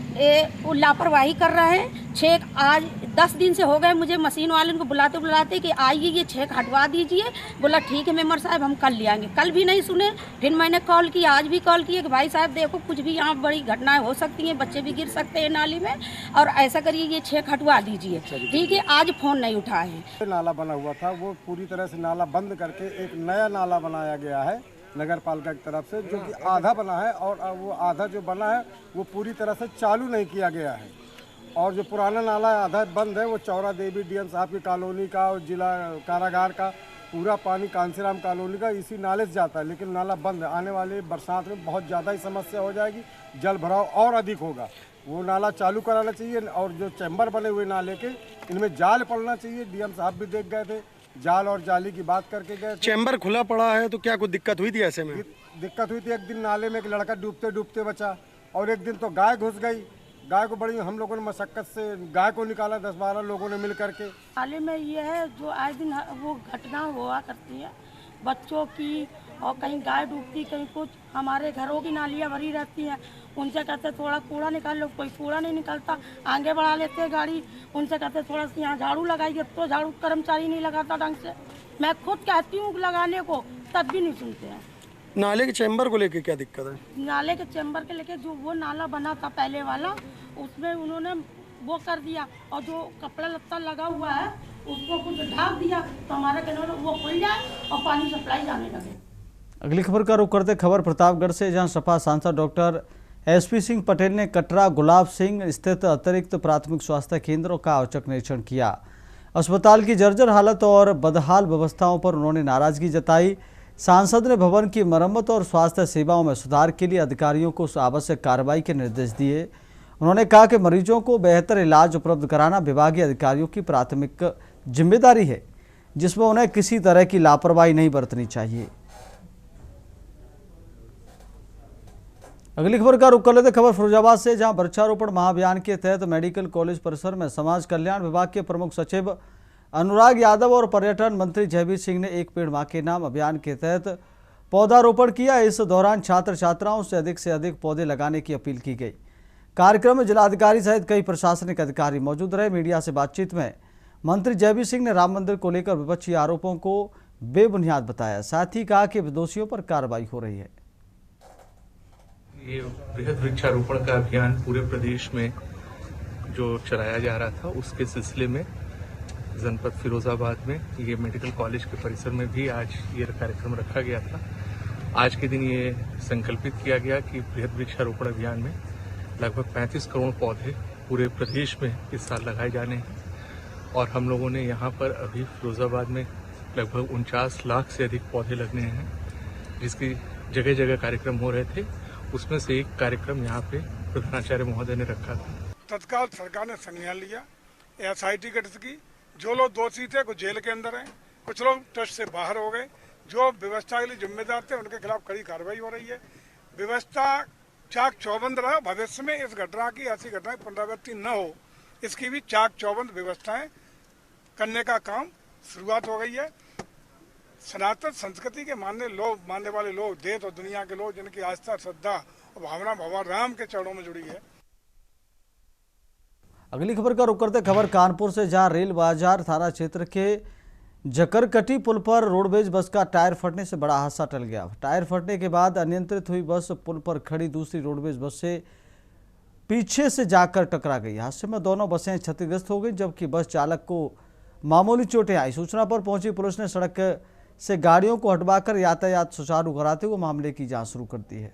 वो लापरवाही कर रहे हैं। छेक आज 10 दिन से हो गए मुझे मशीन वाले को बुलाते बुलाते कि आइए ये छेक हटवा दीजिए। बोला ठीक है मेंबर साहब हम कल ले आएंगे, कल भी नहीं सुने। फिर मैंने कॉल किया, आज भी कॉल किया कि भाई साहब देखो कुछ भी यहाँ बड़ी घटनाएं हो सकती हैं, बच्चे भी गिर सकते हैं नाली में, और ऐसा करिए ये छेक हटवा दीजिए। ठीक है, आज फ़ोन नहीं उठाए हैं। नाला बना हुआ था वो पूरी तरह से नाला बंद करके एक नया नाला बनाया गया है नगर पालिका की तरफ से, जो कि आधा बना है, और वो आधा जो बना है वो पूरी तरह से चालू नहीं किया गया है। और जो पुराना नाला आधा बंद है वो चौरा देवी डीएम साहब की कॉलोनी का और जिला कारागार का पूरा पानी कांसीराम कॉलोनी का इसी नाले से जाता है, लेकिन नाला बंद है। आने वाले बरसात में बहुत ज़्यादा ही समस्या हो जाएगी, जल भराव और अधिक होगा। वो नाला चालू कराना चाहिए, और जो चैम्बर बने हुए नाले के इनमें जाल पड़ना चाहिए। डीएम साहब भी देख गए थे, जाल और जाली की बात करके गए। चैम्बर खुला पड़ा है तो क्या कोई दिक्कत हुई थी ऐसे में? दिक्कत हुई थी, एक दिन नाले में एक लड़का डूबते डूबते बचा, और एक दिन तो गाय घुस गई। गाय को बड़ी हम लोगों ने मशक्कत से गाय को निकाला, 10-12 लोगों ने मिल करके। नाले में ये है जो आए दिन वो घटना हुआ करती है बच्चों की, और कहीं गाय डूबती, कहीं कुछ। हमारे घरों की नालियाँ भरी रहती हैं, उनसे कहते थोड़ा कूड़ा निकाल लो, कोई कूड़ा नहीं निकलता, आगे बढ़ा लेते हैं गाड़ी। उनसे कहते थोड़ा सा यहाँ झाड़ू लगाइए, तो झाड़ू कर्मचारी नहीं लगाता ढंग से। मैं खुद कहती हूँ लगाने को, तब भी नहीं सुनते हैं। नाले के चैम्बर को लेके क्या दिक्कत है? नाले के चैम्बर के लेके जो वो नाला बना था पहले वाला, उसमें उन्होंने वो कर दिया, और जो कपड़ा लत्ता लगा हुआ है उसको कुछ ढाक दिया, तो हमारा कहना वो खुल जाए और पानी सप्लाई जाने लगे। अगली खबर का रुख करते खबर प्रतापगढ़ से, जहां सपा सांसद डॉक्टर SP सिंह पटेल ने कटरा गुलाब सिंह स्थित अतिरिक्त प्राथमिक स्वास्थ्य केंद्रों का औचक निरीक्षण किया। अस्पताल की जर्जर हालत और बदहाल व्यवस्थाओं पर उन्होंने नाराजगी जताई। सांसद ने भवन की मरम्मत और स्वास्थ्य सेवाओं में सुधार के लिए अधिकारियों को आवश्यक कार्रवाई के निर्देश दिए। उन्होंने कहा कि मरीजों को बेहतर इलाज उपलब्ध कराना विभागीय अधिकारियों की प्राथमिक जिम्मेदारी है, जिसमें उन्हें किसी तरह की लापरवाही नहीं बरतनी चाहिए। अगली खबर का रुख कर लेते खबर फिरोजाबाद से, जहां वृक्षारोपण महाअभियान के तहत मेडिकल कॉलेज परिसर में समाज कल्याण विभाग के प्रमुख सचिव अनुराग यादव और पर्यटन मंत्री जयवीर सिंह ने एक पेड़ मां के नाम अभियान के तहत पौधारोपण किया। इस दौरान छात्र छात्राओं से अधिक पौधे लगाने की अपील की गई। कार्यक्रम में जिलाधिकारी सहित कई प्रशासनिक अधिकारी मौजूद रहे। मीडिया से बातचीत में मंत्री जयवीर सिंह ने राम मंदिर को लेकर विपक्षी आरोपों को बेबुनियाद बताया, साथ ही कहा कि दोषियों पर कार्रवाई हो रही है। ये बृहद वृक्षारोपण का अभियान पूरे प्रदेश में जो चलाया जा रहा था, उसके सिलसिले में जनपद फिरोजाबाद में ये मेडिकल कॉलेज के परिसर में भी आज ये कार्यक्रम रखा गया था। आज के दिन ये संकल्पित किया गया कि बृहद वृक्षारोपण अभियान में लगभग 35 करोड़ पौधे पूरे प्रदेश में इस साल लगाए जाने हैं, और हम लोगों ने यहाँ पर अभी फिरोजाबाद में लगभग 49 लाख से अधिक पौधे लगने हैं, जिसकी जगह जगह कार्यक्रम हो रहे थे। उसमें से एक कार्यक्रम यहाँ पे प्रधानाचार्य महोदय ने रखा था। तत्काल सरकार ने संज्ञान लिया, SIT गठित की। जो लोग दोषी थे कुछ जेल के अंदर हैं, कुछ लोग ट्रस्ट से बाहर हो गए। जो व्यवस्था के लिए जिम्मेदार थे उनके खिलाफ कड़ी कार्रवाई हो रही है। व्यवस्था चाक चौबंद रहा, भविष्य में इस घटना की ऐसी घटनाएं पुनरावृत्ति न हो, इसकी भी चाक चौबंद व्यवस्थाएं करने का काम शुरुआत हो गई है। सनातन संस्कृति के मानने वाले लोग, देश और दुनिया के लोग जिनकी आस्था, श्रद्धा और भावना भगवान राम के चरणों में जुड़ी है। अगली खबर का रुख करते खबर कानपुर से, जहां रेल बाजार थाना क्षेत्र के जकरकटी पुल पर रोडवेज बस का टायर फटने से बड़ा हादसा टल गया। टायर फटने के बाद अनियंत्रित हुई बस पुल पर खड़ी दूसरी रोडवेज बस से पीछे से जाकर टकरा गई। हादसे में दोनों बसें क्षतिग्रस्त हो गई, जबकि बस चालक को मामूली चोटें आई। सूचना पर पहुंची पुलिस ने सड़क से गाड़ियों को हटवाकर यातायात सुचारू कराते हुए मामले की जांच शुरू कर दी है।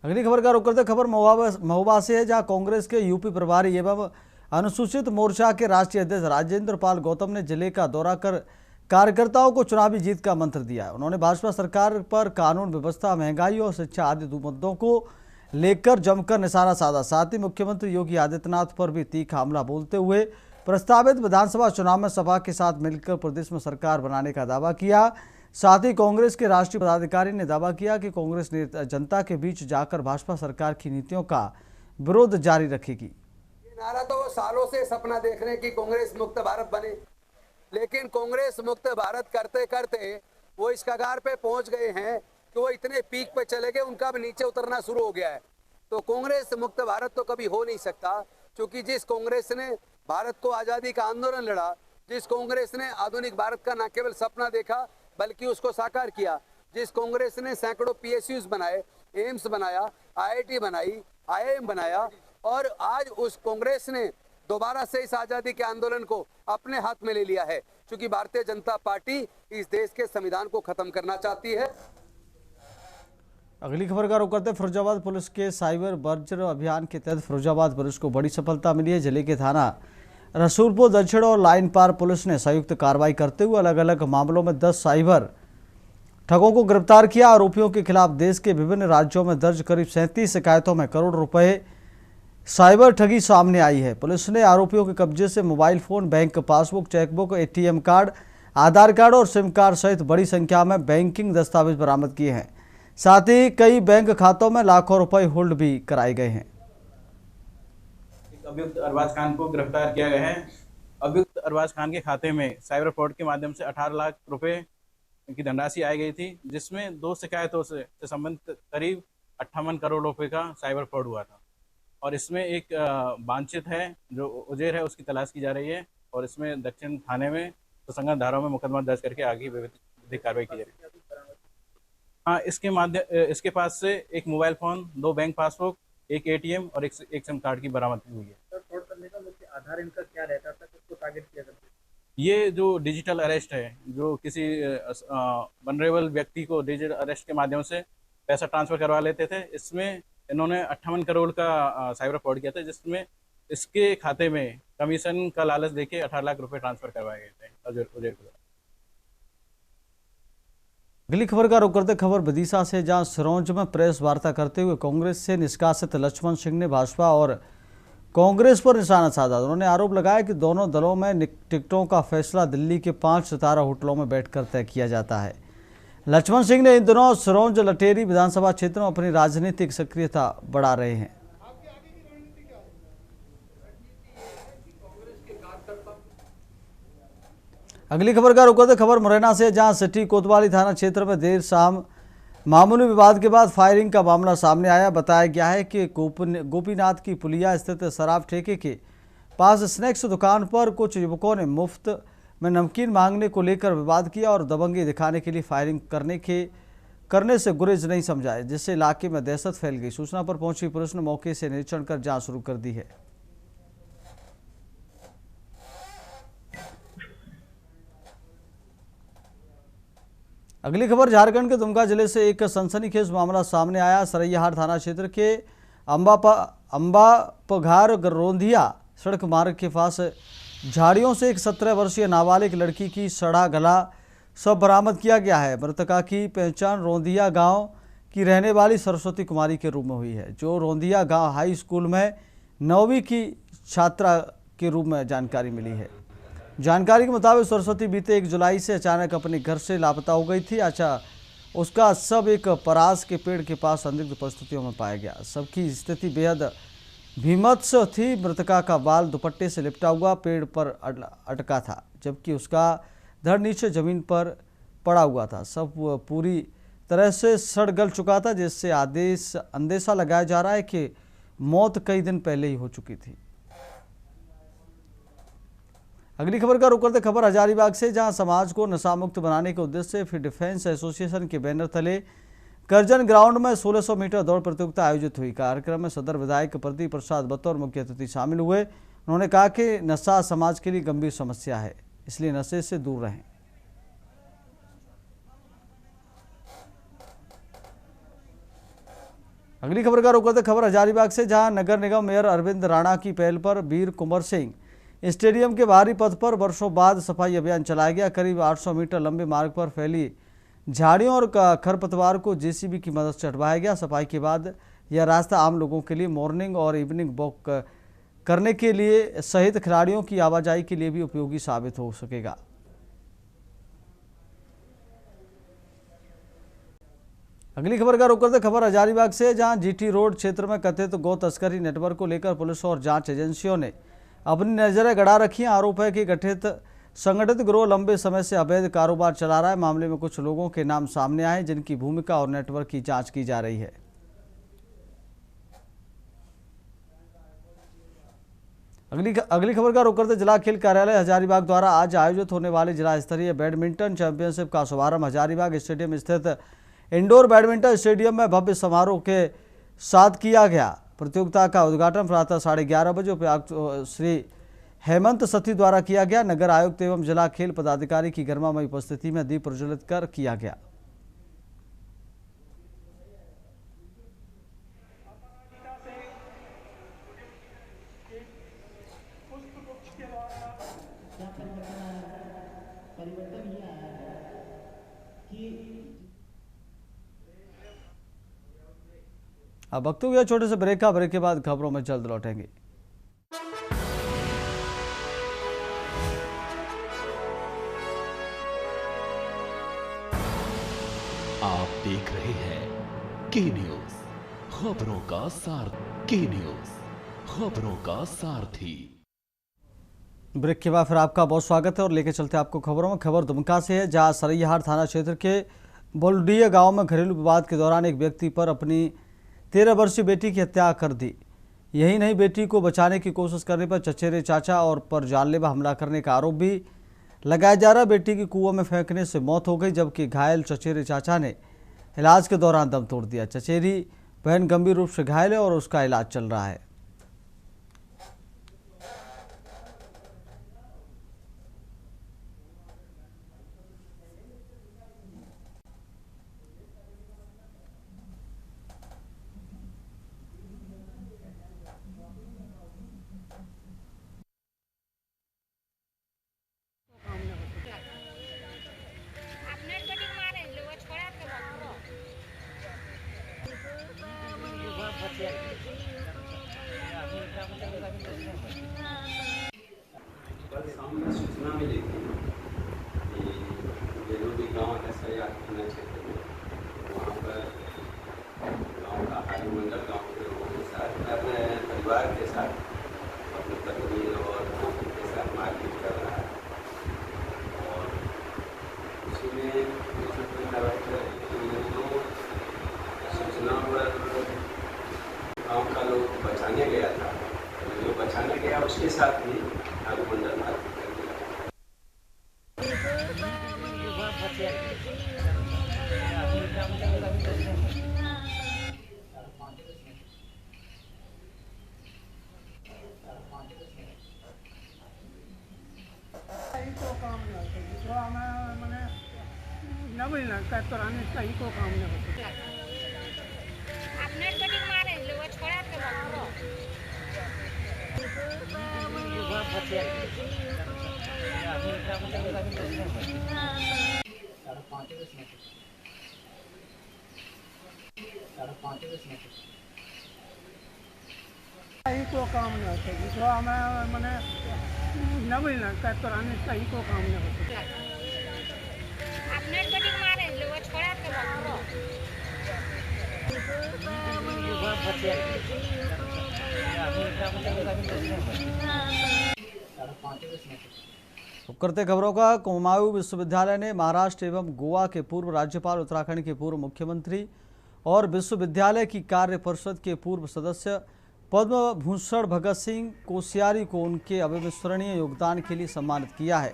अगली खबर का रुख करते खबर महोबा से है, जहां कांग्रेस के यूपी प्रभारी एवं अनुसूचित मोर्चा के राष्ट्रीय अध्यक्ष राजेंद्र पाल गौतम ने जिले का दौरा कर कार्यकर्ताओं को चुनावी जीत का मंत्र दिया है। उन्होंने भाजपा सरकार पर कानून व्यवस्था, महंगाई और शिक्षा आदि दो मुद्दों को लेकर जमकर निशाना साधा। साथ ही मुख्यमंत्री योगी आदित्यनाथ पर भी तीखा हमला बोलते हुए प्रस्तावित विधानसभा चुनाव में सपा के साथ मिलकर प्रदेश में सरकार बनाने का दावा किया। साथ ही कांग्रेस के राष्ट्रीय पदाधिकारी ने दावा किया कि कांग्रेस जनता के बीच जाकर भाजपा सरकार की नीतियों का विरोध जारी रखेगी। नारा तो वो सालों से सपना देख रहे हैं कि कांग्रेस मुक्त भारत बने, लेकिन कांग्रेस मुक्त भारत करते करते वो इस कगार पे पहुंच गए हैं कि वो इतने पीक पे चले गए, उनका भी नीचे उतरना शुरू हो गया है। तो कांग्रेस मुक्त भारत तो कभी हो नहीं सकता, क्योंकि जिस कांग्रेस ने भारत को आज़ादी का आंदोलन लड़ा, जिस कांग्रेस ने आधुनिक भारत का न केवल सपना देखा बल्कि उसको साकार किया, जिस कांग्रेस ने सैकड़ों PSUs बनाए, एम्स बनाया, IIT बनाई, IIM बनाया, और आज उस कांग्रेस ने दोबारा से इस आज़ादी के आंदोलन को अपने हाथ में ले लिया है, क्योंकि भारतीय जनता पार्टी इस देश के संविधान को खत्म करना चाहती है। अगली खबर का रुख करते फिरोजाबाद पुलिस के साइबर वज्र अभियान के तहत फिरोजाबाद पुलिस को बड़ी सफलता मिली है। जिले के थाना रसूलपुर दक्षिण और लाइन पार पुलिस ने संयुक्त कार्रवाई करते हुए अलग अलग मामलों में 10 साइबर ठगों को गिरफ्तार किया। आरोपियों के खिलाफ देश के विभिन्न राज्यों में दर्ज करीब 37 शिकायतों में करोड़ रुपए साइबर ठगी सामने आई है। पुलिस ने आरोपियों के कब्जे से mobile phone, bank passbook, chequebook, ATM card, Aadhaar card और सिम कार्ड सहित बड़ी संख्या में बैंकिंग दस्तावेज बरामद किए हैं। साथ ही कई बैंक खातों में लाखों रुपए होल्ड भी कराए गए हैं। अभियुक्त अरबाज खान को गिरफ्तार किया गया है। अभियुक्त अरबाज खान के खाते में साइबर फ्रॉड के माध्यम से 18 लाख रुपए की धनराशि आई गई थी, जिसमें 2 शिकायतों से संबंधित करीब 58 करोड़ रुपए का साइबर फ्रॉड हुआ था। और इसमें एक वांछित है जो उजेर है, उसकी तलाश की जा रही है और इसमें दक्षिण थाने में सुसंगत धाराओं में मुकदमा दर्ज करके आगे विधिक कार्रवाई की जा रही है। हाँ, इसके पास से एक मोबाइल फोन, 2 बैंक पासबुक, एक ATM और एक सिम कार्ड की बरामदगी हुई है। फ्रॉड करने का मुख्य आधार इनका क्या रहता था, किसको टारगेट किया करते थे? ये जो डिजिटल अरेस्ट है, जो किसी वनरेबल व्यक्ति को डिजिटल अरेस्ट के माध्यम से पैसा ट्रांसफर करवा लेते थे। इसमें इन्होंने 58 करोड़ का साइबर फ्रॉड किया था, जिसमें इसके खाते में कमीशन का लालच देके 18 लाख रुपए ट्रांसफर करवाए गए थे उजेर को। अगली खबर का रुख करते खबर विदिशा से, जहां सिरोंज में प्रेस वार्ता करते हुए कांग्रेस से निष्कासित लक्ष्मण सिंह ने भाजपा और कांग्रेस पर निशाना साधा। उन्होंने आरोप लगाया कि दोनों दलों में टिकटों का फैसला दिल्ली के 5 सितारा होटलों में बैठकर तय किया जाता है। लक्ष्मण सिंह ने इन दिनों सिरोंज लटेरी विधानसभा क्षेत्र में अपनी राजनीतिक सक्रियता बढ़ा रहे हैं। अगली खबर का रुख करते खबर मुरैना से, जहां सिटी कोतवाली थाना क्षेत्र में देर शाम मामूली विवाद के बाद फायरिंग का मामला सामने आया। बताया गया है कि गोपीनाथ की पुलिया स्थित शराब ठेके के पास स्नैक्स दुकान पर कुछ युवकों ने मुफ्त में नमकीन मांगने को लेकर विवाद किया और दबंगी दिखाने के लिए फायरिंग करने से गुरेज नहीं समझाए, जिससे इलाके में दहशत फैल गई। सूचना पर पहुंची पुलिस ने मौके से निरीक्षण कर जांच शुरू कर दी है। अगली खबर झारखंड के दुमका जिले से एक सनसनीखेज मामला सामने आया। सरैयाहाट थाना क्षेत्र के अम्बापघार रोंधिया सड़क मार्ग के पास झाड़ियों से एक 17 वर्षीय नाबालिग लड़की की सड़ा गला शव बरामद किया गया है। मृतका की पहचान रोंधिया गांव की रहने वाली सरस्वती कुमारी के रूप में हुई है, जो रोंधिया गांव हाई स्कूल में 9वीं की छात्रा के रूप में जानकारी मिली है। जानकारी के मुताबिक सरस्वती बीते 1 जुलाई से अचानक अपने घर से लापता हो गई थी। उसका शव एक परास के पेड़ के पास संदिग्ध परिस्थितियों में पाया गया। सबकी स्थिति बेहद भीभत्स थी। मृतका का बाल दुपट्टे से लिपटा हुआ पेड़ पर अटका था, जबकि उसका धड़ नीचे जमीन पर पड़ा हुआ था। सब पूरी तरह से सड़ गल चुका था, जिससे अंदेशा लगाया जा रहा है कि मौत कई दिन पहले ही हो चुकी थी। अगली खबर का रुख करते खबर हजारीबाग से, जहां समाज को नशा मुक्त बनाने के उद्देश्य से डिफेंस एसोसिएशन के बैनर तले करजन ग्राउंड में 1600 मीटर दौड़ प्रतियोगिता आयोजित हुई। कार्यक्रम में सदर विधायक प्रदीप प्रसाद बतौर मुख्य अतिथि शामिल हुए। उन्होंने कहा कि नशा समाज के लिए गंभीर समस्या है, इसलिए नशे से दूर रहें। अगली खबर का रुख करते खबर हजारीबाग से, जहां नगर निगम मेयर अरविंद राणा की पहल पर वीर कुंवर सिंह स्टेडियम के बाहरी पथ पर वर्षों बाद सफाई अभियान चलाया गया। करीब 800 मीटर लंबे मार्ग पर फैली झाड़ियों और खरपतवार को जेसीबी की मदद से हटवाया गया। सफाई के बाद यह रास्ता आम लोगों के लिए मॉर्निंग और इवनिंग वॉक करने के लिए सहित खिलाड़ियों की आवाजाही के लिए भी उपयोगी साबित हो सकेगा। अगली खबर का रुख करते खबर हजारीबाग से, जहां जीटी रोड क्षेत्र में कथित गौ तस्करी नेटवर्क को लेकर पुलिस और जांच एजेंसियों ने अपनी नजरें गड़ा रखी हैं। आरोप है कि संगठित गिरोह लंबे समय से अवैध कारोबार चला रहा है। मामले में कुछ लोगों के नाम सामने आए, जिनकी भूमिका और नेटवर्क की जांच की जा रही है। अगली खबर का रुख करते जिला खेल कार्यालय हजारीबाग द्वारा आज आयोजित होने वाले जिला स्तरीय बैडमिंटन चैंपियनशिप का शुभारंभ हजारीबाग स्टेडियम स्थित इंडोर बैडमिंटन स्टेडियम में भव्य समारोह के साथ किया गया। प्रतियोगिता का उद्घाटन प्रातः 11:30 बजे उपायुक्त श्री हेमंत सती द्वारा किया गया। नगर आयुक्त एवं जिला खेल पदाधिकारी की गर्मामयी उपस्थिति में दीप प्रज्वलित कर किया गया। अब वक्त हो गया छोटे से ब्रेक का। ब्रेक के बाद खबरों में जल्द लौटेंगे। आप देख रहे हैं के न्यूज, खबरों का सार। के न्यूज, खबरों का सारथी। ब्रेक के बाद फिर आपका बहुत स्वागत है और लेके चलते हैं आपको खबरों में। खबर दुमका से है, जहां सरैयाहाट थाना क्षेत्र के बोलडीह गांव में घरेलू विवाद के दौरान एक व्यक्ति पर अपनी 13 वर्षीय बेटी की हत्या कर दी। यही नहीं, बेटी को बचाने की कोशिश करने पर चचेरे चाचा और पर जानलेवा हमला करने का आरोप भी लगाया जा रहा। बेटी की कुआं में फेंकने से मौत हो गई, जबकि घायल चचेरे चाचा ने इलाज के दौरान दम तोड़ दिया। चचेरी बहन गंभीर रूप से घायल है और उसका इलाज चल रहा है। कल सामने सूचना मिली थी कि बेलोडी गाँव है सरैयाहाट थाना क्षेत्र में। वहाँ पर गाँव का हारी मंडल गाँव के लोगों के साथ, अपने परिवार के साथ, अपनी पत्नी और के साथ मारपीट कर रहा है। और उसी में सूचना पर गाँव का लोग बचाने गया था। जो बचाने गया उसके साथ भी हारी मंडल मारपीट कर दिया। को काम न होते जो हमें मैंने न मिलना का तोराने सही को काम न होते अपने कटिंग मारे लोग छोड़ा के करते खबरों का। कुमाऊं विश्वविद्यालय ने महाराष्ट्र एवं गोवा के पूर्व राज्यपाल, उत्तराखंड के पूर्व मुख्यमंत्री और विश्वविद्यालय की कार्य परिषद के पूर्व सदस्य पद्म भूषण भगत सिंह कोश्यारी को उनके अविस्मरणीय योगदान के लिए सम्मानित किया है।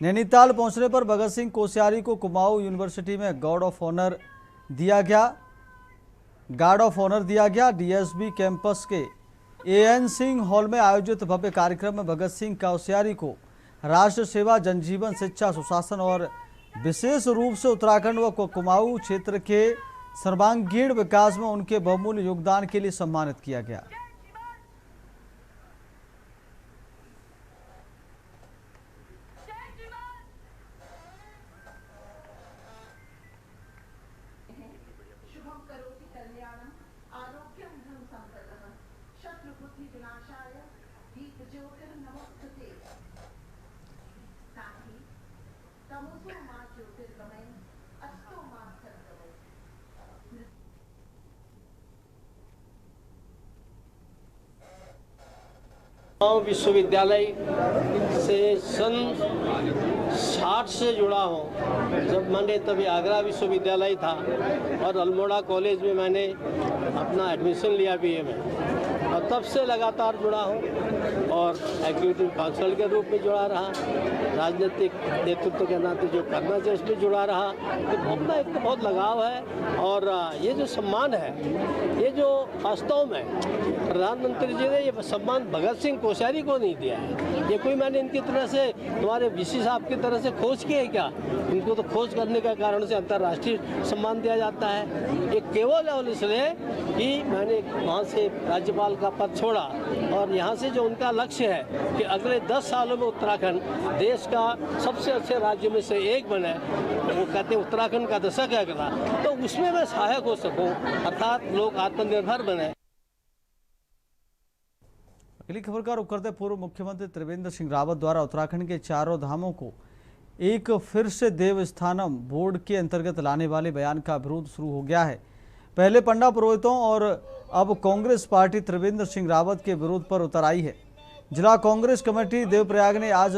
नैनीताल पहुंचने पर भगत सिंह कोश्यारी को कुमाऊं यूनिवर्सिटी में गार्ड ऑफ ऑनर दिया गया। डीएसबी कैंपस के एएन सिंह हॉल में आयोजित भव्य कार्यक्रम में भगत सिंह कोश्यारी को राष्ट्र सेवा, जनजीवन, शिक्षा, सुशासन और विशेष रूप से उत्तराखंड व कुमाऊं क्षेत्र के सर्वांगीण विकास में उनके बहुमूल्य योगदान के लिए सम्मानित किया गया। शुभम करोति कल्याणम आरोग्यम धन संपदः विश्वविद्यालय से सन 60 से जुड़ा हूँ। जब मैंने तभी आगरा विश्वविद्यालय था और अल्मोड़ा कॉलेज में मैंने अपना एडमिशन लिया बीए में, और तब से लगातार जुड़ा हूँ और एग्जीक्यूटिव काउंसिल के रूप में जुड़ा रहा, राजनीतिक नेतृत्व के नाते जो करना चाहिए उसमें जुड़ा रहा। तो अपना एक तो बहुत लगाव है, और ये जो सम्मान है, ये जो वास्तव में प्रधानमंत्री जी ने ये सम्मान भगत सिंह कोश्यारी को नहीं दिया है। ये कोई मैंने इनकी तरह से, तुम्हारे वीसी साहब की तरह से खोज की है क्या? इनको तो खोज करने के कारण से अंतर्राष्ट्रीय सम्मान दिया जाता है। ये केवल इसलिए कि मैंने वहाँ से राज्यपाल का पद छोड़ा, और यहाँ से जो उनका लक्ष्य है कि अगले 10 सालों में उत्तराखंड देश का सबसे अच्छे राज्य में से एक बने, वो कहते हैं उत्तराखंड का दशक है अगला, तो उसमें मैं सहायक हो सकूँ, अर्थात लोग आत्मनिर्भर बने। अगली खबर का रुख करते पूर्व मुख्यमंत्री त्रिवेंद्र सिंह रावत द्वारा उत्तराखंड के चारों धामों को एक फिर से देवस्थानम बोर्ड के अंतर्गत लाने वाले बयान का विरोध शुरू हो गया है। पहले पंडा पुरोहितों और अब कांग्रेस पार्टी त्रिवेंद्र सिंह रावत के विरोध पर उतर आई है। जिला कांग्रेस कमेटी देवप्रयाग ने आज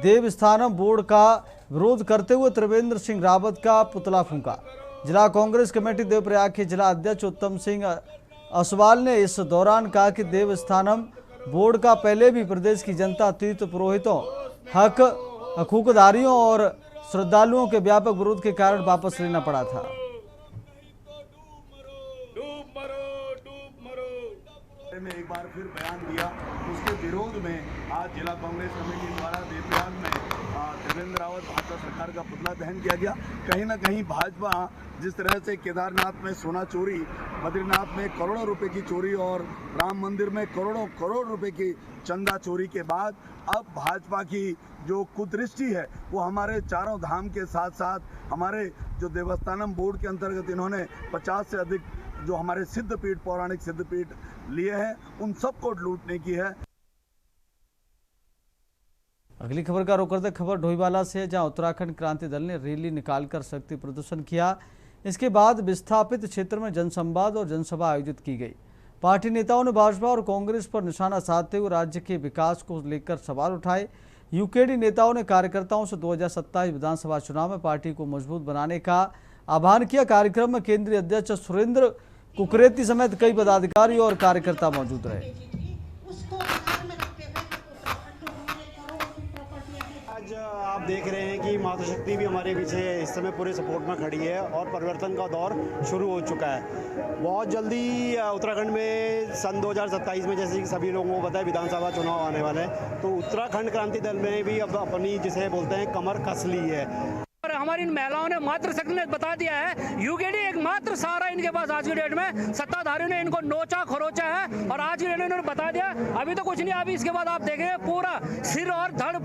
देवस्थानम बोर्ड का विरोध करते हुए त्रिवेंद्र सिंह रावत का पुतला फूंका। जिला कांग्रेस कमेटी देवप्रयाग के जिला अध्यक्ष उत्तम सिंह असवाल ने इस दौरान कहा कि देवस्थानम बोर्ड का पहले भी प्रदेश की जनता तीर्थ पुरोहितों, हकूकदारियों और श्रद्धालुओं के व्यापक विरोध के कारण वापस लेना पड़ा था। में एक बार फिर बयान दिया, उसके विरोध में आज जिला कांग्रेस कमेटी द्वारा देवप्रयाग में त्रिवेंद्र रावत भाजपा सरकार का पुतला दहन किया गया। कहीं ना कहीं भाजपा जिस तरह से केदारनाथ में सोना चोरी, बद्रीनाथ में करोड़ों रुपए की चोरी और राम मंदिर में करोड़ रुपए की चंदा चोरी के बाद अब भाजपा की जो कुदृष्टि है वो हमारे चारों धाम के साथ साथ हमारे जो देवस्थानम बोर्ड के अंतर्गत इन्होंने 50 से अधिक जो हमारे सिद्धपीठ, पौराणिक सिद्धपीठ लिए हैं, उन सबको लूटने की है। अगली खबर का रुख करते खबर ढोईवाला से, जहां उत्तराखंड क्रांति दल ने रैली निकालकर शक्ति प्रदर्शन किया। इसके बाद विस्थापित क्षेत्र में जनसंवाद और जनसभा आयोजित की गई। पार्टी नेताओं ने भाजपा और कांग्रेस पर निशाना साधते हुए राज्य के विकास को लेकर सवाल उठाए। यूकेडी नेताओं ने कार्यकर्ताओं से 2027 विधानसभा चुनाव में पार्टी को मजबूत बनाने का आह्वान किया। कार्यक्रम में केंद्रीय अध्यक्ष सुरेंद्र कुकरेती समेत कई पदाधिकारी और कार्यकर्ता मौजूद रहे। आज आप देख रहे हैं कि मातृशक्ति भी हमारे पीछे इस समय पूरे सपोर्ट में खड़ी है और परिवर्तन का दौर शुरू हो चुका है। बहुत जल्दी उत्तराखंड में सन 2027 में, जैसे कि सभी लोगों को पता है, विधानसभा चुनाव आने वाले हैं, तो उत्तराखंड क्रांति दल में भी अब अपनी जिसे बोलते हैं कमर कस ली है। हमारी इन महिलाओं ने मातृशक्ति ने बता दिया है, यूकेडी एकमात्र सहारा इनके पास आज की डेट में। सत्ताधारियों ने इनको नोचा खरोचा है और आज की डेट में इन्होंने बता दिया अभी तो कुछ नहीं, अभी इसके बाद आप देखेंगे पूरा सिर और धड़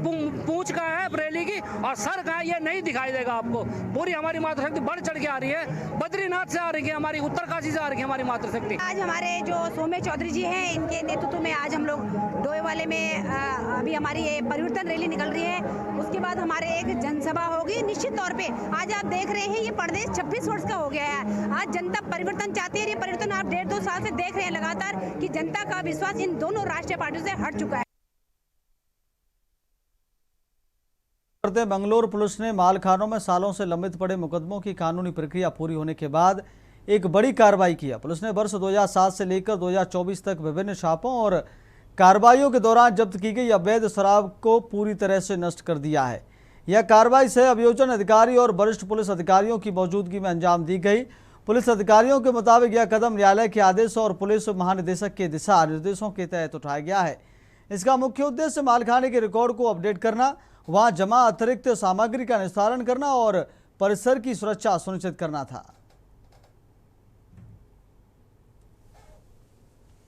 पूंछ का है रैली की, और सर का ये नहीं दिखाई देगा आपको। पूरी हमारी मातृशक्ति बढ़ चढ़ के आ रही है, बद्रीनाथ से आ रही है, हमारी उत्तरकाशी से आ रही है हमारी मातृशक्ति। आज हमारे जो सौम्य चौधरी जी हैं, इनके नेतृत्व में आज हम लोग डोईवाले में अभी हमारी ये परिवर्तन रैली निकल रही है। उसके बाद हमारे एक जनसभा होगी। निश्चित तौर पे आज आप देख रहे हैं ये प्रदेश 26 वर्ष का हो गया है। आज जनता परिवर्तन चाहती है। ये परिवर्तन आप 1.5-2 साल से देख रहे हैं लगातार कि जनता का विश्वास इन दोनों राष्ट्रीय पार्टियों से हट चुका है। बंगलोर पुलिस ने मालखानों में सालों से लंबित पड़े मुकदमों की कानूनी प्रक्रिया पूरी होने के बाद एक बड़ी कार्रवाई किया। पुलिस ने वर्ष 2007 से लेकर 2024 तक विभिन्न छापों और कार्रवाइयों के दौरान जब्त की गई अवैध शराब को पूरी तरह से नष्ट कर दिया है। यह कार्रवाई सह अभियोजन अधिकारी और वरिष्ठ पुलिस अधिकारियों की मौजूदगी में अंजाम दी गई। पुलिस अधिकारियों के मुताबिक यह कदम न्यायालय के आदेश और पुलिस महानिदेशक के दिशा निर्देशों के तहत उठाया गया है। इसका मुख्य उद्देश्य मालखाने के रिकॉर्ड को अपडेट करना, वहां जमा अतिरिक्त सामग्री का निस्तारण करना और परिसर की सुरक्षा सुनिश्चित करना था।